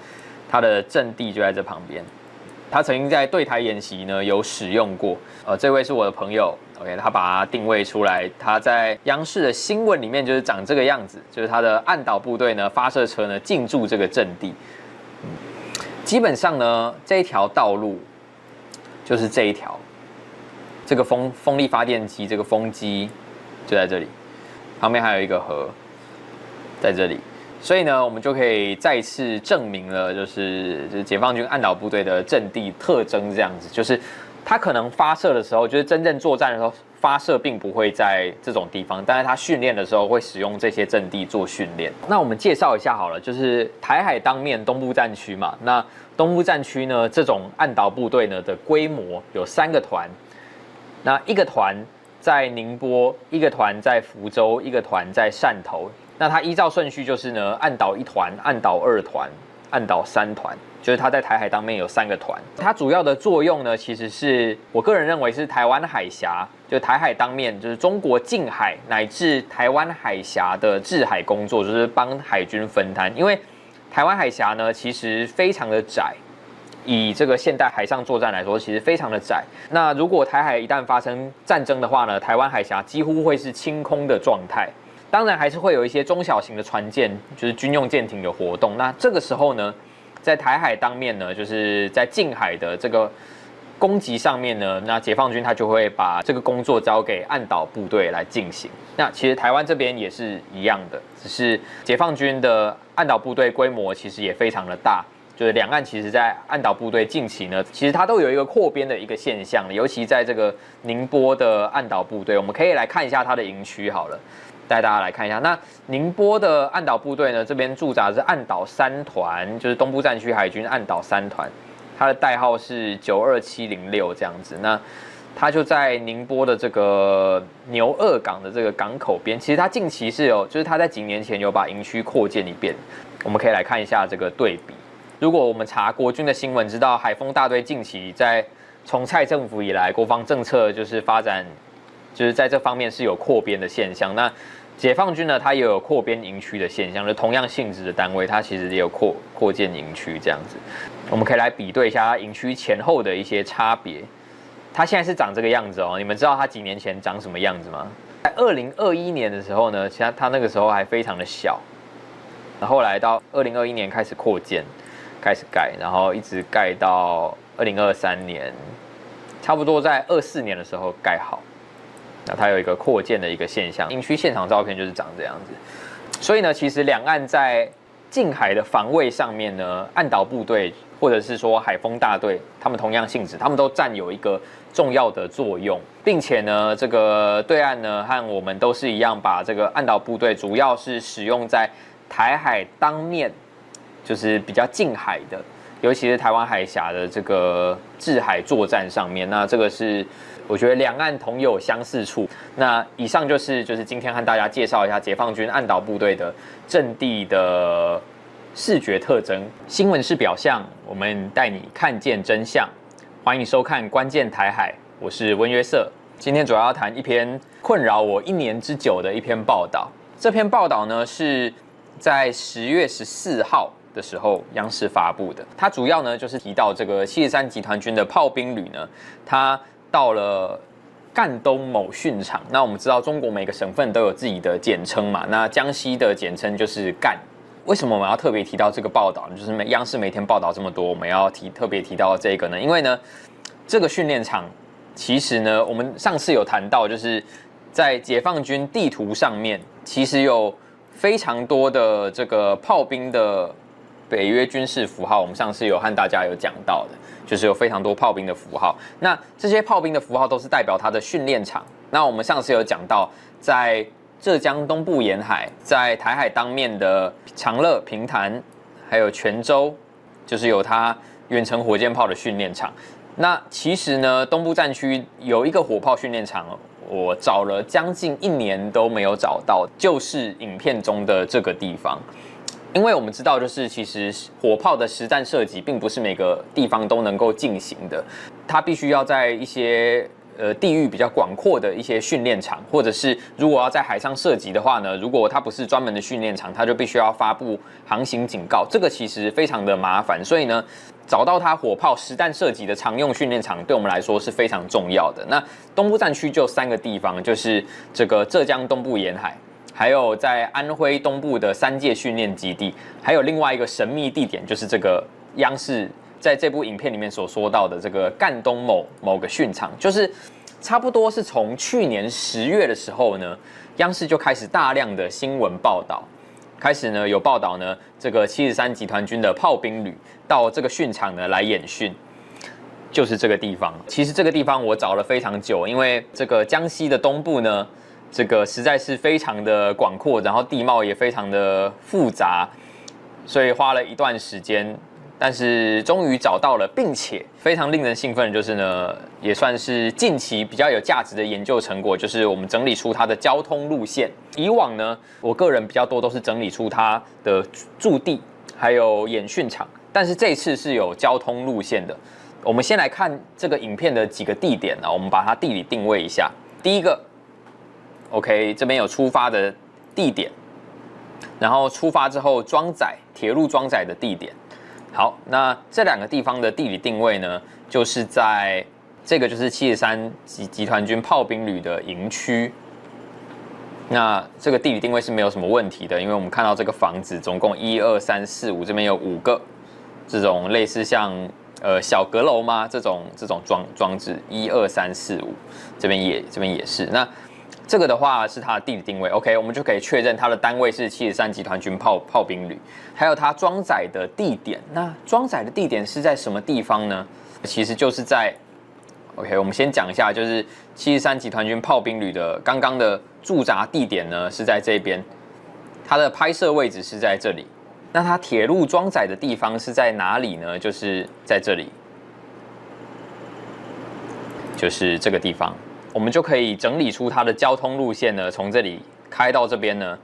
它的陣地就在這旁邊。他曾經在對台演習呢有使用過，這位是我的朋友 ，OK， 他把它定位出來，他在央視的新聞裡面就是長這個樣子，就是他的岸島部隊呢發射車呢進駐這個陣地。基本上呢這一條道路就是這一條，這個風力發電機，這個風機就在這裡，旁邊還有一個河在這裡。所以呢，我們就可以再次證明了，就是解放軍岸島部隊的陣地特徵這樣子，就是它可能發射的時候，就是真正作戰的時候，發射並不會在這種地方，但是它訓練的時候會使用這些陣地做訓練。那我們介紹一下好了，就是台海當面東部戰區嘛。那東部戰區呢，這種岸島部隊呢的規模有3個團，那一個團在寧波，一個團在福州，一個團在汕頭。那它依照順序就是呢，岸島1團、岸島2團、岸島3團。就是它在台海當面有3個團，它主要的作用呢，其實是我個人認為是台灣海峽，就台海當面，就是中國近海乃至台灣海峽的制海工作，就是幫海軍分攤。因為台灣海峽呢，其實非常的窄，以這個現代海上作戰來說，其實非常的窄。那如果台海一旦發生戰爭的話呢，台灣海峽幾乎會是清空的狀態。當然還是會有一些中小型的船艦，就是軍用艦艇有活動。那這個時候呢，在台海當面呢，就是在近海的這個攻擊上面呢，那解放軍他就會把這個工作交給岸島部隊來進行。那其實台灣這邊也是一樣的，只是解放軍的岸島部隊規模其實也非常的大，就是兩岸其實在岸島部隊近期呢，其實它都有一個擴編的一個現象，尤其在這個寧波的岸島部隊，我們可以來看一下它的營區好了。帶大家來看一下，那寧波的岸島部隊呢，這邊駐紮是岸島3團，就是東部戰區海軍岸島3團，它的代號是92706這樣子。那它就在寧波的這個牛二港的這個港口邊，其實它近期是有，就是它在幾年前有把營區擴建一遍。我們可以來看一下這個對比。如果我們查國軍的新聞，知道海鋒大隊近期從蔡政府以來，國防政策就是發展，就是在這方面是有擴編的現象。那解放軍呢，它也有擴編營區的現象，就同樣性質的單位，它其實也有擴建營區這樣子。我們可以來比對一下它營區前後的一些差別。它現在是長這個樣子哦，你們知道它幾年前長什麼樣子嗎？在2021年的時候呢，其實它那個時候還非常的小，後來到2021年開始擴建，開始蓋，然後一直蓋到2023年，差不多在24年的時候蓋好。那它有一個擴建的一個現象，營區現場照片就是長這樣子。所以呢，其實兩岸在近海的防衛上面呢，岸島部隊或者是說海鋒大隊，他們同樣性質，他們都占有一個重要的作用，並且呢，這個對岸呢和我們都是一樣，把這個岸島部隊主要是使用在台海當面，就是比較近海的，尤其是台灣海峽的這個制海作戰上面。那這個是我覺得兩岸同有相似處。那以上就是今天和大家介紹一下解放軍岸島部队的陣地的視覺特徵。新聞是表象，我們帶你看見真相。歡迎收看《關鍵台海》，我是溫約瑟。今天主要要談一篇困擾我1年之久的一篇報道。這篇報道呢是在10月14號的時候央視發布的。它主要呢就是提到這個73集團軍的炮兵旅呢，它到了贛東某訓場。那我們知道中國每個省份都有自己的簡稱嘛，那江西的簡稱就是贛。為什麼我們要特別提到這個報道呢？就是央視每天報道這麼多，我們要特別提到這個呢？因為呢，這個訓練場其實呢，我們上次有談到，就是在解放軍地圖上面，其實有非常多的這個炮兵的北約軍事符號。我們上次有和大家有講到的，就是有非常多炮兵的符號。那這些炮兵的符號都是代表它的訓練場。那我們上次有講到，在浙江東部沿海，在台海當面的長樂、平潭，還有泉州，就是有它遠程火箭炮的訓練場。那其實呢，東部戰區有一個火炮訓練場，我找了將近1年都沒有找到，就是影片中的這個地方。因為我們知道，就是其實火炮的實戰射擊並不是每個地方都能夠進行的，它必須要在一些地域比較廣闊的一些訓練場，或者是如果要在海上射擊的話呢，如果它不是專門的訓練場，它就必須要發布航行警告，這個其實非常的麻煩。所以呢，找到它火炮實彈射擊的常用訓練場，對我們來說是非常重要的。那東部戰區就3個地方，就是這個浙江東部沿海，還有在安徽東部的3屆訓練基地，還有另外一個神秘地點，就是這個央視在這部影片裡面所說到的這個贛東某個訓場，就是差不多是從去年10月的時候呢，央視就開始大量的新聞報道，開始呢有報道呢，這個73集團軍的炮兵旅到這個訓場呢來演訓。就是這個地方。其實這個地方我找了非常久，因為這個江西的東部呢，這個實在是非常的廣闊，然後地貌也非常的複雜，所以花了一段時間。但是終於找到了，並且非常令人興奮的就是呢，也算是近期比較有價值的研究成果，就是我們整理出它的交通路線。以往呢，我個人比較多都是整理出它的駐地還有演訓場，但是這次是有交通路線的。我們先來看這個影片的幾個地點呢，我們把它地理定位一下。第一個 ，OK， 這邊有出發的地點，然後出發之後裝載鐵路裝載的地點。好，那這兩個地方的地理定位呢，就是在這個就是73集團軍炮兵旅的營區。那這個地理定位是沒有什麼問題的，因為我們看到這個房子總共1、2、3、4、5，這邊有5個這種類似像小閣樓嗎？這種裝置1、2、3、4、5，這邊也是。那這個的話是它的地理定位 ，OK， 我們就可以確認它的單位是73集團軍炮兵旅，還有它裝載的地點。那裝載的地點是在什麼地方呢？其實就是在 ，OK， 我們先講一下，就是73集团軍炮兵旅的剛剛的駐紮地點呢是在這邊，它的拍攝位置是在這裡。那它鐵路裝載的地方是在哪裡呢？就是在這裡，就是這個地方。我們就可以整理出它的交通路線呢，從這裡開到這邊呢，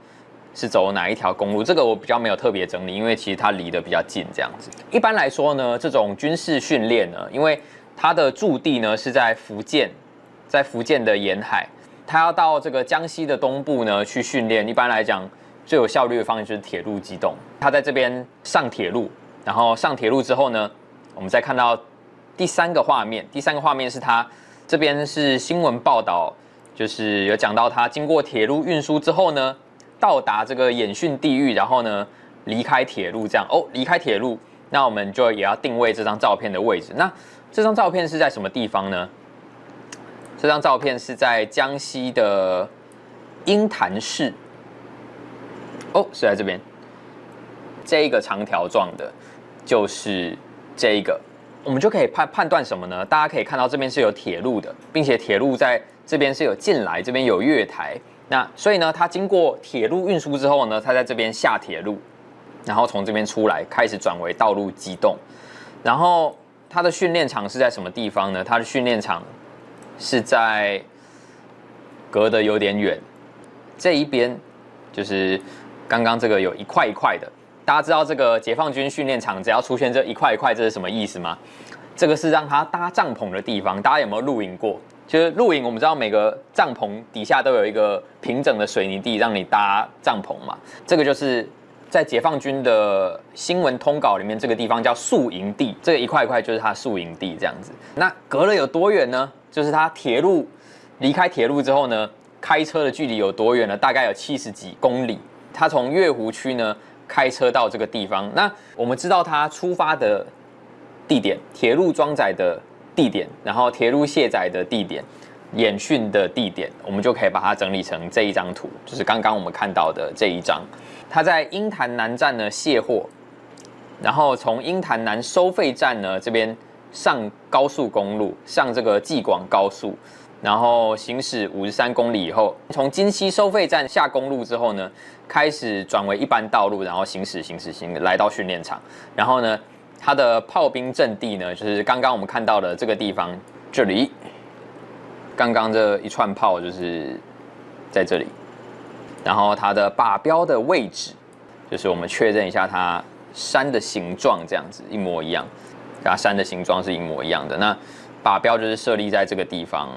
是走哪一條公路？這個我比較沒有特別整理，因為其實它離得比較近，這樣子。一般來說呢，這種軍事訓練呢，因為它的駐地呢是在福建，在福建的沿海，它要到這個江西的東部呢去訓練。一般來講，最有效率的方式就是鐵路機動。它在這邊上鐵路，然後上鐵路之後呢，我們再看到第三個畫面。第三個畫面是它。這邊是新聞報道，就是有講到他經過鐵路運輸之後呢，到達這個演訓地域，然後呢離開鐵路這樣哦，離開鐵路，那我們就也要定位這張照片的位置。那這張照片是在什麼地方呢？這張照片是在江西的鷹潭市，哦，是在這邊，這一個長條狀的，就是這一個。我們就可以判斷什麼呢？大家可以看到這邊是有鐵路的，並且鐵路在這邊是有進來，這邊有月台。那所以呢，它經過鐵路運輸之後呢，它在這邊下鐵路，然後從這邊出來，開始轉為道路機動。然後它的訓練場是在什麼地方呢？它的訓練場是在隔得有點遠，這一邊就是剛剛這個有一塊一塊的。大家知道這個解放軍訓練場只要出現這一塊一塊，這是什麼意思嗎？這個是讓他搭帳篷的地方。大家有沒有露營過？就是露營，我們知道每個帳篷底下都有一個平整的水泥地，讓你搭帳篷嘛。這個就是在解放軍的新聞通稿裡面，這個地方叫宿營地。這個一塊一塊就是它的宿營地，這樣子。那隔了有多遠呢？就是它鐵路離開鐵路之後呢，開車的距離有多遠呢？大概有70幾公里。它從月湖區呢，開車到這個地方，那我們知道它出發的地點、鐵路裝載的地點，然後鐵路卸載的地點、演訓的地點，我們就可以把它整理成這一張圖，就是剛剛我們看到的這一張。它在鷹潭南站呢卸貨，然後從鷹潭南收費站呢這邊上高速公路，上這個濟廣高速。然後行駛53公里以後，從金溪收費站下公路之後呢，開始轉為一般道路，然後行駛，來到訓練場。然後呢，它的炮兵陣地呢，就是剛剛我們看到的這個地方，這裡。剛剛這一串炮就是在這裡。然後它的靶標的位置，就是我們確認一下它山的形狀，這樣子一模一樣，跟它山的形狀是一模一樣的。那靶標就是設立在這個地方。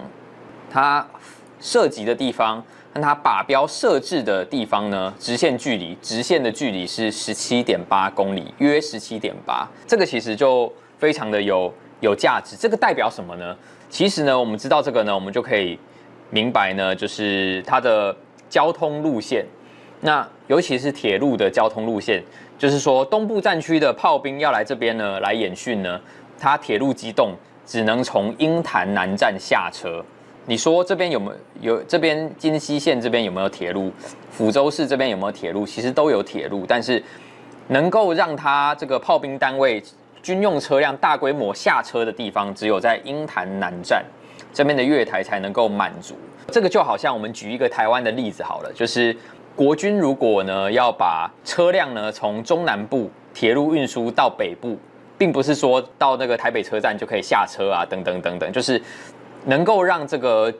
它射擊的地方和它靶標設置的地方呢，直線的距離是17.8公里，約17.8。這個其實就非常的有價值。這個代表什麼呢？其實呢，我們知道這個呢，我們就可以明白呢，就是它的交通路線。那尤其是鐵路的交通路線，就是說東部戰區的炮兵要來這邊呢來演訓呢，它鐵路機動只能從鷹潭南站下車。你說這邊有這邊金溪縣這邊有沒有鐵路？撫州市這邊有沒有鐵路？其實都有鐵路，但是能夠讓它這個炮兵單位軍用車輛大規模下車的地方，只有在鷹潭南站這邊的月台才能夠滿足。這個就好像我們舉一個台灣的例子好了，就是國軍如果呢要把車輛呢從中南部鐵路運輸到北部，並不是說到那個台北車站就可以下車啊，等等等等，就是能夠讓這個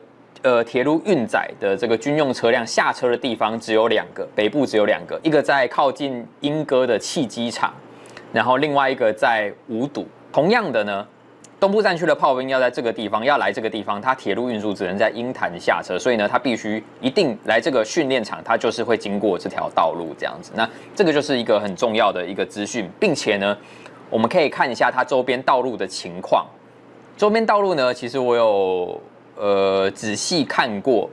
鐵路運載的這個軍用車輛下車的地方只有2個，北部只有2個，一個在靠近鶯歌的汽機場，然後另外一個在五堵。同樣的呢，東部戰區的炮兵要在這個地方，要來這個地方，他鐵路運輸只能在鷹潭下車，所以呢，他必須一定來這個訓練場，他就是會經過這條道路這樣子。那這個就是一個很重要的一個資訊，並且呢，我們可以看一下它周邊道路的情況。周邊道路呢，其實我有仔細看過，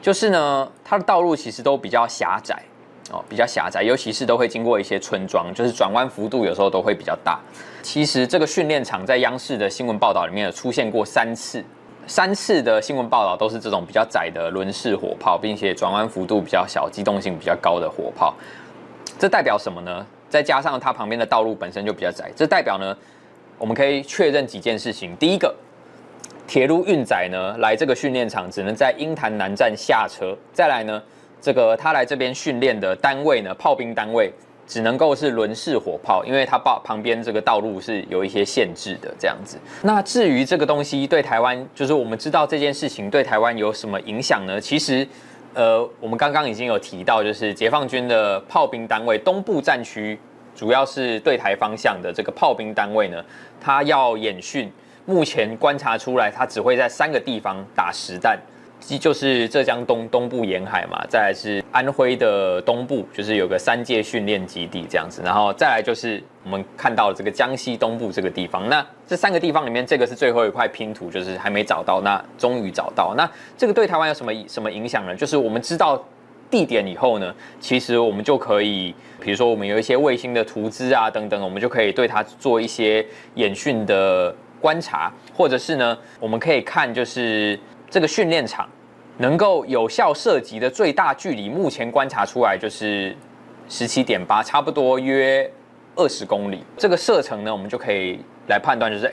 就是呢，它的道路其實都比較狹窄哦，比較狭窄，尤其是都會經過一些村莊，就是轉彎幅度有時候都會比較大。其實這個訓練場在央視的新聞報道裡面有出現過3次的新聞報道都是這種比較窄的輪式火炮，並且轉彎幅度比較小、機動性比較高的火炮。這代表什麼呢？再加上它旁邊的道路本身就比較窄，這代表呢，我們可以確認幾件事情。第一個，鐵路運載呢來這個訓練場只能在鷹潭南站下車。再來呢，這個他來這邊訓練的單位呢，炮兵單位只能夠是輪式火炮，因為它旁邊這個道路是有一些限制的這樣子。那至於這個東西對台灣，就是我們知道這件事情對台灣有什麼影響呢？其實，我們剛剛已經有提到，就是解放軍的炮兵單位東部戰區，主要是對台方向的這個炮兵單位呢，它要演訓。目前觀察出來，它只會在3個地方打實彈，就是浙江東部沿海嘛，再來是安徽的東部，就是有個3界訓練基地這樣子，然後再來就是我們看到的這個江西東部這個地方。那這3個地方裡面，這個是最後一塊拼圖，就是還沒找到，那終於找到。那這個對台灣有什麼影響呢？就是我們知道地點以後呢，其實我們就可以，比如說我們有一些衛星的圖資啊等等，我們就可以對它做一些演訓的觀察，或者是呢，我們可以看就是這個訓練場能夠有效射擊的最大距離，目前觀察出來就是17.8，差不多約20公里。這個射程呢，我們就可以來判斷，就是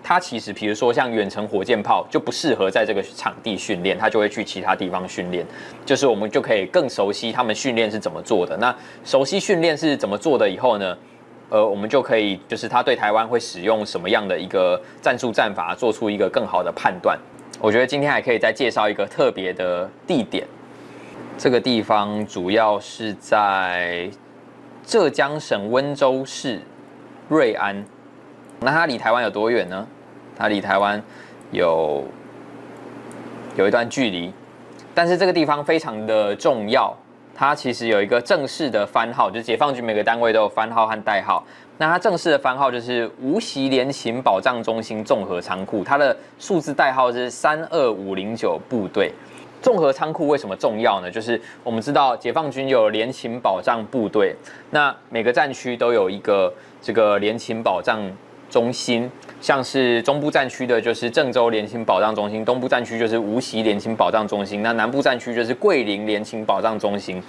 它其實，比如說像遠程火箭炮就不適合在這個場地訓練，它就會去其他地方訓練。就是我們就可以更熟悉他們訓練是怎麼做的。那熟悉訓練是怎麼做的以後呢？我們就可以，就是他对台灣會使用什麼樣的一個戰術戰法，做出一個更好的判斷。我覺得今天還可以再介紹一個特別的地點，這個地方主要是在浙江省溫州市瑞安。那它離台灣有多遠呢？它離台灣有一段距離，但是這個地方非常的重要。它其實有一個正式的番號，就是解放軍每個單位都有番號和代號。那它正式的番號就是無錫聯勤保障中心綜合倉庫，它的數字代號是32509部隊。綜合倉庫為什麼重要呢？就是我們知道解放軍有聯勤保障部隊，那每個戰區都有一個這個聯勤保障中心，像是中部戰區的就是鄭州聯勤保障中心，東部戰區就是無錫聯勤保障中心，那南部戰區就是桂林聯勤保障中心。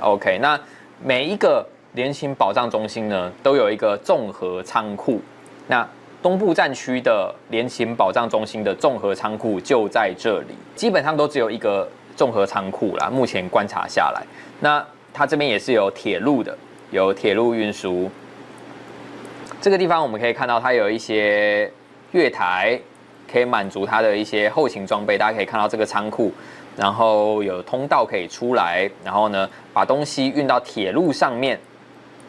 OK， 那每一個聯勤保障中心呢，都有一個綜合倉庫。那東部戰區的聯勤保障中心的綜合倉庫就在這裡，基本上都只有一個綜合倉庫啦。目前觀察下來，那它這邊也是有鐵路的，有鐵路運輸。這個地方我們可以看到，它有一些月台，可以滿足它的一些後勤裝備。大家可以看到這個倉庫，然後有通道可以出來，然後呢，把東西運到鐵路上面，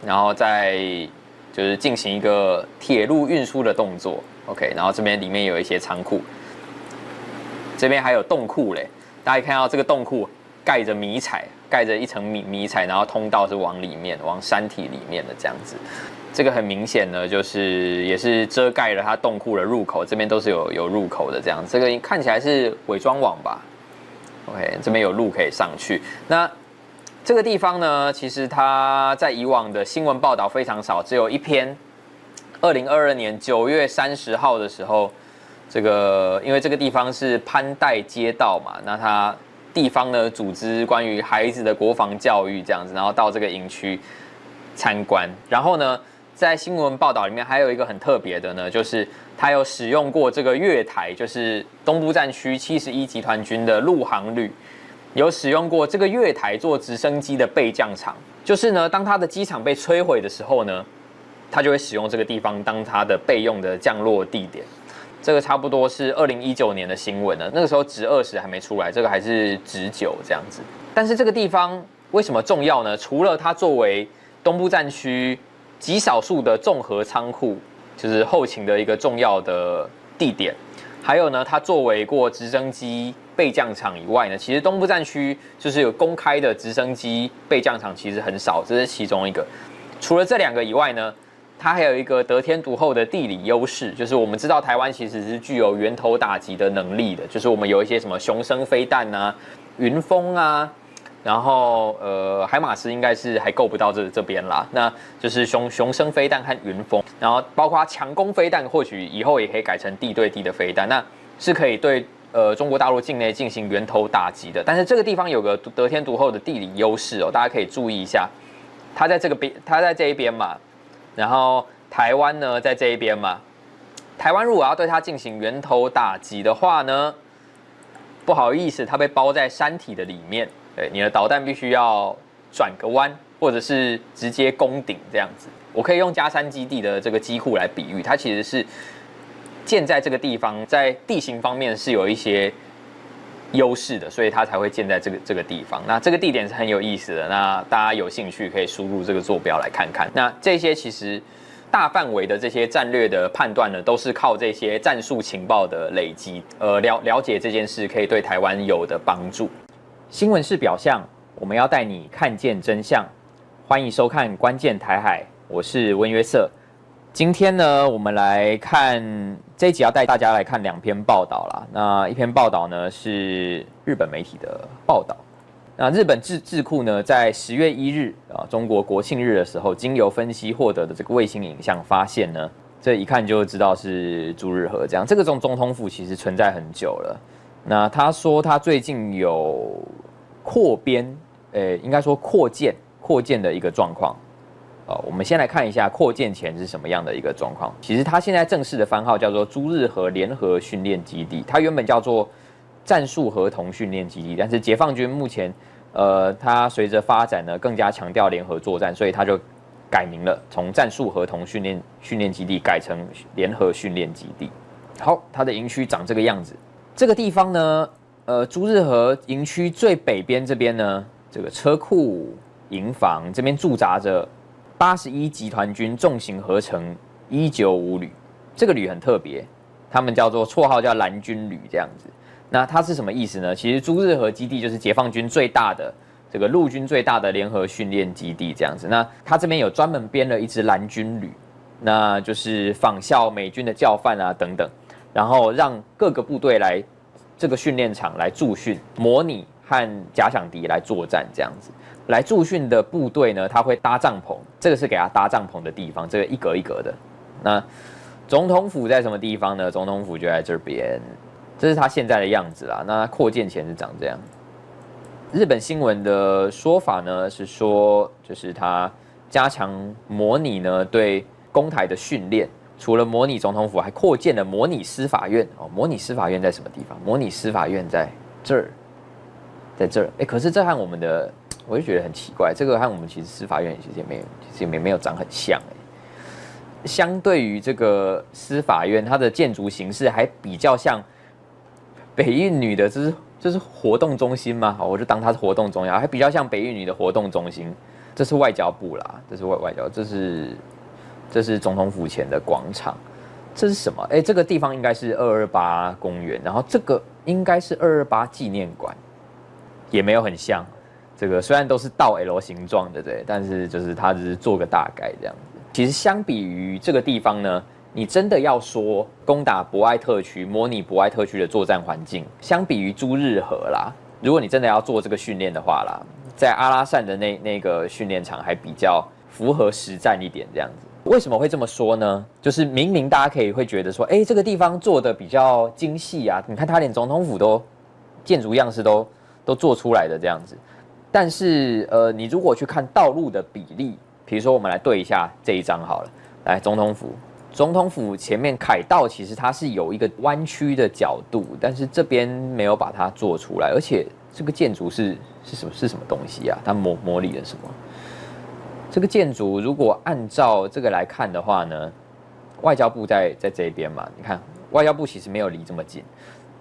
然後再就是進行一個鐵路運輸的動作。OK， 然後這邊裡面有一些倉庫，這邊還有洞庫嘞。大家看到這個洞庫蓋着迷彩，蓋着一層迷彩，然後通道是往裡面，往山體裡面的這樣子。這個很明顯呢，就是也是遮蓋了它洞庫的入口，這邊都是有入口的這樣。這個看起來是偽裝網吧 ？OK， 這邊有路可以上去。那這個地方呢，其實它在以往的新聞報道非常少，只有一篇，2022年9月30號的時候，這個因為這個地方是潘代街道嘛，那它地方呢組織關於孩子的國防教育這樣子，然後到這個營區參觀，然後呢，在新聞報道裡面還有一個很特別的呢，就是他有使用過這個月台，就是東部戰區71集團軍的陸航旅有使用過這個月台做直升機的備降場，就是呢，當他的機場被摧毀的時候呢，他就會使用這個地方當他的備用的降落地點。這個差不多是2019年的新聞了，那個時候直20還沒出來，這個還是直9這樣子。但是這個地方為什麼重要呢？除了它作為東部戰區極少數的綜合倉庫，就是後勤的一個重要的地點，還有呢，它作為過直升機備降場以外呢，其實東部戰區就是有公開的直升機備降場，其實很少，這是其中一個。除了這2個以外呢，它還有一個得天獨厚的地理優勢，就是我們知道台灣其實是具有源頭打擊的能力的，就是我們有一些什麼雄升飛彈啊、雲峰啊，然後海馬斯應該是還夠不到這邊啦，那就是雄升飛彈和雲峰，然後包括強攻飛彈，或許以後也可以改成地對地的飛彈，那是可以對中國大陸境內進行源頭打擊的。但是這個地方有個得天獨厚的地理優勢哦，大家可以注意一下，它在這一邊嘛。然後台灣呢，在這一邊嘛，台灣如果要對它進行源頭打擊的話呢，不好意思，它被包在山體的裡面，對，你的導彈必須要轉個彎，或者是直接攻頂這樣子。我可以用佳山基地的這個機庫來比喻，它其實是建在這個地方，在地形方面是有一些優勢的，所以它才會建在這個地方。那這個地點是很有意思的，那大家有興趣可以輸入這個坐標來看看。那這些其實大範圍的這些戰略的判斷呢，都是靠這些戰術情報的累積，了解這件事可以對台灣有的幫助。新聞是表象，我們要帶你看見真相。歡迎收看《關鍵台海》，我是溫約瑟。今天呢，我們來看這一集，要帶大家來看2篇報道啦。那一篇報道呢是日本媒體的報道。那日本智庫呢，在10月1日中國國慶日的時候，經由分析獲得的這個衛星影像，發現呢，這一看就知道是朱日和這樣。這個總統府其實存在很久了。那他說他最近有擴編，應該說擴建的一個狀況。我們先來看一下擴建前是什麼樣的一個狀況。其實它現在正式的番號叫做朱日和聯合訓練基地，它原本叫做戰術合同訓練基地，但是解放軍目前，它隨着發展呢，更加強調聯合作戰，所以它就改名了，從戰術合同訓練基地改成聯合訓練基地。好，它的營區長這個樣子。這個地方呢，朱日和營區最北邊這邊呢，這個車庫營房這邊駐紮着81集團軍重型合成195旅，這個旅很特別，他們綽號叫藍軍旅這樣子。那它是什麼意思呢？其實朱日和基地就是解放軍最大的這個陸軍最大的聯合訓練基地這樣子。那它這邊有專門編了一支藍軍旅，那就是仿效美軍的教範啊等等，然後讓各個部隊來這個訓練場來駐訓，模擬和假想敵來作戰這樣子。來駐訓的部隊呢，他會搭帳篷，這個是給他搭帳篷的地方，這個一格一格的。那總統府在什麼地方呢？總統府就在這邊，這是他現在的樣子啦。那擴建前是長這樣。日本新聞的說法呢是說，就是他加強模擬呢對攻台的訓練，除了模擬總統府，還擴建了模擬司法院。模擬司法院在什麼地方？模擬司法院在這兒，在這兒。可是這和我們的。我就覺得很奇怪，這個和我們其實司法院其實也沒有長很像。相對於這個司法院，它的建築形式還比較像北一女的，這是活動中心嗎？好，我就當它是活動中心，還比較像北一女的活動中心。這是外交部啦，這是外交，這是總統府前的廣場。這是什麼？這個地方應該是228公園，然後這個應該是228紀念館，也沒有很像。這個雖然都是倒 L 形狀的，對，但是就是它只是做個大概這樣子。其實相比於這個地方呢，你真的要說攻打博愛特區、模擬博愛特區的作戰環境，相比於朱日和啦，如果你真的要做這個訓練的話啦，在阿拉善的那個訓練場還比較符合實戰一點這樣子。為什麼會這麼說呢？就是明明大家會覺得說，這個地方做的比較精細啊，你看它連總統府都建築樣式都做出來的這樣子。但是你如果去看道路的比例，比如說我們來對一下這一張好了，來總統府。總統府前面凱道其實它是有一個彎曲的角度，但是這邊沒有把它做出來，而且這個建築是什麼東西啊？它模擬了什麼？這個建築如果按照這個來看的話呢，外交部在這邊嘛，你看外交部其實沒有離這麼近，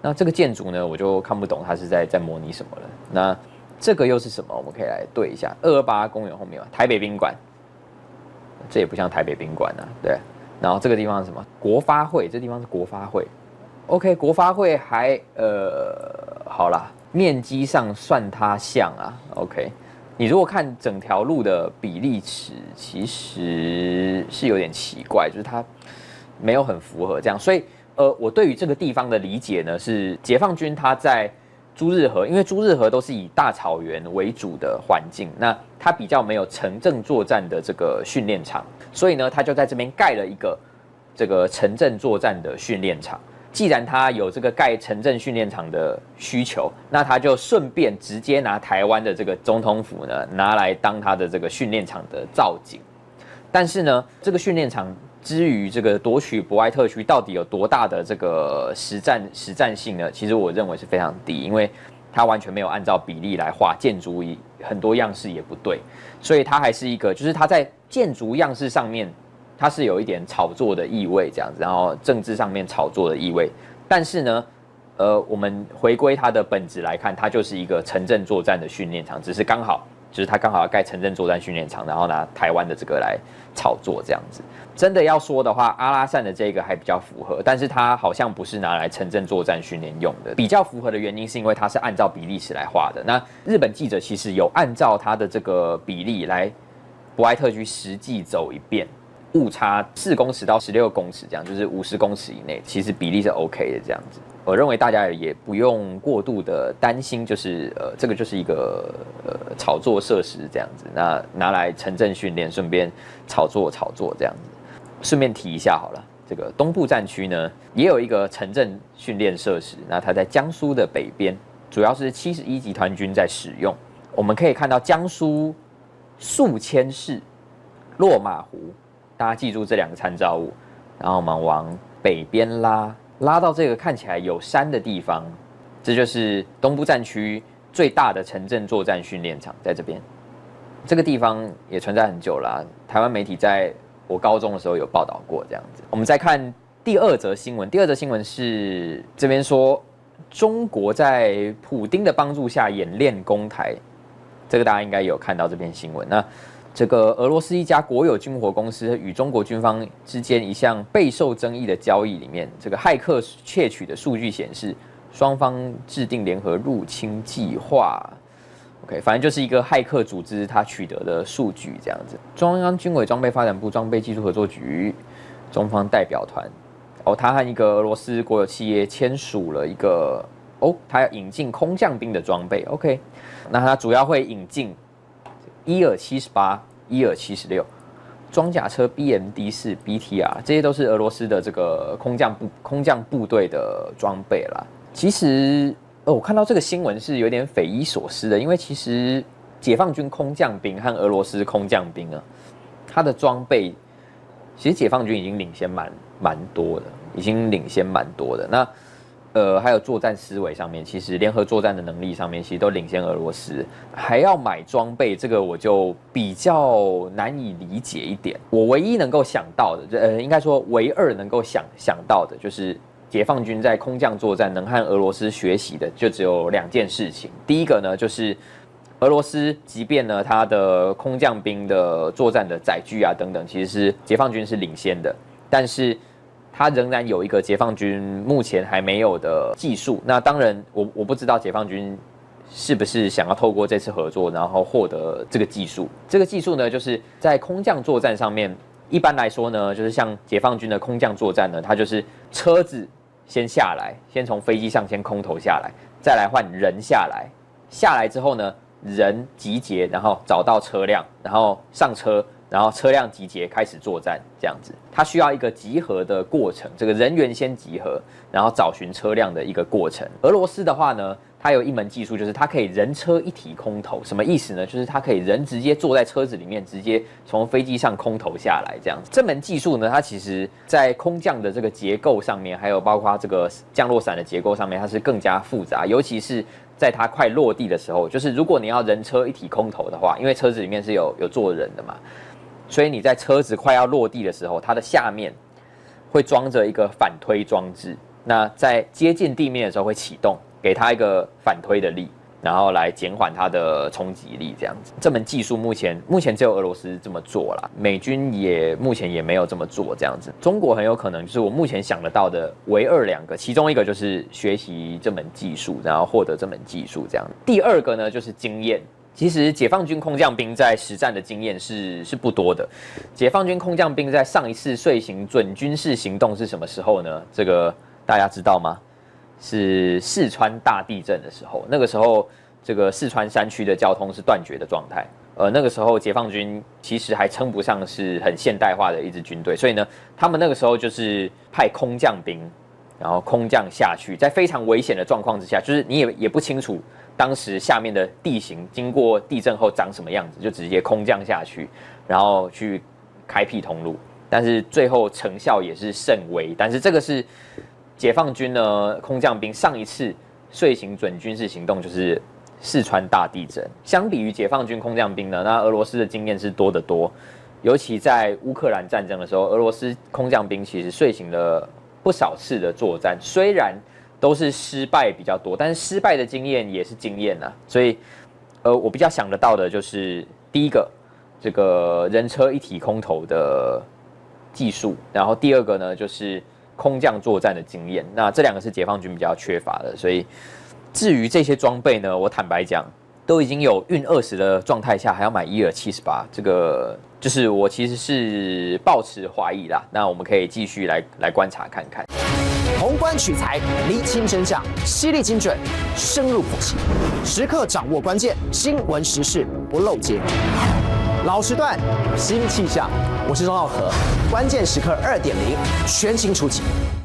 那這個建築呢，我就看不懂它是在模擬什麼了。那這個又是什麼？我們可以來對一下，228公園後面嘛，台北賓館，這也不像台北賓館啊，對。然後這個地方是什麼？國發會，這地方是國發會。OK， 國發會還好啦，面積上算它像啊。OK， 你如果看整條路的比例尺，其實是有點奇怪，就是它沒有很符合這樣。所以我對於這個地方的理解呢，是解放軍它在朱日和，因為朱日和都是以大草原為主的環境，那它比較沒有城鎮作戰的這個訓練場，所以呢，它就在這邊蓋了一個這個城鎮作戰的訓練場。既然它有這個蓋城鎮訓練場的需求，那它就順便直接拿台灣的這個總統府呢，拿來當它的這個訓練場的造景。但是呢，這個訓練場之於這個奪取博愛特區到底有多大的這個實戰性呢？其實我認為是非常低，因為它完全沒有按照比例來畫建築，很多樣式也不對，所以它還是一個，就是它在建築樣式上面，它是有一點炒作的意味這樣子，然後政治上面炒作的意味。但是呢，我們回歸它的本質來看，它就是一個城鎮作戰的訓練場，只是剛好。就是他剛好要蓋城鎮作戰訓練場，然後拿台灣的這個來炒作這樣子。真的要說的話，阿拉善的這個還比較符合，但是它好像不是拿來城鎮作戰訓練用的。比較符合的原因是因為它是按照比例尺來畫的。那日本記者其實有按照它的這個比例來博愛特區實際走一遍，誤差4公尺到16公尺這樣，就是50公尺以內，其實比例是 OK 的這樣子。我認為大家也不用過度的擔心，就是這個就是一個炒作設施這樣子，那拿來城鎮訓練，順便炒作這樣子。順便提一下好了，這個東部戰區呢也有一個城鎮訓練設施，那它在江蘇的北邊，主要是71集團軍在使用。我們可以看到江蘇宿遷市、落馬湖，大家記住這2個參照物，然後我們往北邊拉到這個看起來有山的地方，這就是東部戰區最大的城鎮作戰訓練場，在這邊。這個地方也存在很久了，台灣媒體在我高中的時候有報道過這樣子。我們再看第2則新聞，第2則新聞是這邊說中國在普丁的幫助下演練攻台，這個大家應該有看到這篇新聞。那這個俄羅斯一家國有軍火公司與中國軍方之間一項備受爭議的交易裡面，這個駭客竊取的數據顯示，雙方制定聯合入侵計劃。OK， 反正就是一個駭客組織他取得的數據這樣子。中央軍委裝備發展部裝備技術合作局中方代表團，他和一個俄羅斯國有企業簽署了一個他要引進空降兵的裝備。OK， 那他主要會引進伊爾78、伊爾76裝甲車 BMD4、BTR， 這些都是俄羅斯的這個空降部隊的裝備啦。其實，我看到這個新聞是有點匪夷所思的，因為其實解放軍空降兵和俄羅斯空降兵啊，它的裝備其實解放軍已經領先蠻多的，那還有作戰思維上面，其實聯合作戰的能力上面，其實都領先俄羅斯。還要買裝備，這個我就比較難以理解一點。我唯一能夠想到的，應該說唯二能夠想到的，就是解放軍在空降作戰能和俄羅斯學習的，就只有2件事情。第一個呢，就是俄羅斯即便呢它的空降兵的作戰的載具啊等等，其實是解放軍是領先的，但是它仍然有一個解放軍目前還沒有的技術。那當然我不知道解放軍是不是想要透過這次合作，然後獲得這個技術。這個技術呢，就是在空降作戰上面，一般來說呢，就是像解放軍的空降作戰呢，它就是車子先下來，先從飛機上先空投下來，再來換人下來之後呢，人集結，然後找到車輛，然後上車然後車輛集結開始作戰，這樣子，它需要一個集合的過程，這個人員先集合，然後找尋車輛的一個過程。俄羅斯的話呢，它有一門技術，就是它可以人車一體空投，什麼意思呢？就是它可以人直接坐在車子裡面，直接從飛機上空投下來，這樣子。這門技術呢，它其實在空降的這個結構上面，還有包括這個降落傘的結構上面，它是更加複雜，尤其是在它快落地的時候，就是如果你要人車一體空投的話，因为车子裡面是有坐人的嘛。所以你在車子快要落地的時候，它的下面會裝着一個反推裝置。那在接近地面的時候會啟動，給它一個反推的力，然後來減緩它的衝擊力。這樣子，這門技術目前只有俄羅斯這麼做啦，美軍目前也沒有這麼做。這樣子，中國很有可能就是我目前想得到的唯二2個，其中一個就是學習這門技術，然後獲得這門技術這樣。第二個呢就是經驗。其實解放軍空降兵在實戰的經驗是不多的。解放軍空降兵在上一次遂行準軍事行動是什麼時候呢？這個大家知道嗎？是四川大地震的時候。那個時候，這個四川山區的交通是斷絕的狀態。那個時候解放軍其實還稱不上是很現代化的一支軍隊，所以呢，他們那個時候就是派空降兵，然後空降下去，在非常危險的狀況之下，就是你也不清楚當時下面的地形經過地震後長什麼樣子，就直接空降下去，然後去開闢通路。但是最後成效也是甚微。但是這個是解放軍呢空降兵上一次遂行準軍事行動，就是四川大地震。相比於解放軍空降兵呢，那俄羅斯的經驗是多得多。尤其在烏克蘭戰爭的時候，俄羅斯空降兵其實遂行了不少次的作戰，雖然都是失敗比較多，但是失敗的經驗也是經驗啊。所以，我比較想得到的就是第一個，這個人車一體空投的技術，然後第二個呢就是空降作戰的經驗。那這2個是解放軍比較缺乏的。所以，至於這些裝備呢，我坦白講，都已經有運20的狀態下，還要買伊爾78，這個就是我其實是抱持懷疑啦。那我們可以繼續來觀察看看。宏觀取材，釐清真相，犀利精準，深入剖析，時刻掌握關鍵新聞時事，不漏接。老時段，新氣象，我是鍾浩和，關鍵時刻2.0，全新出擊。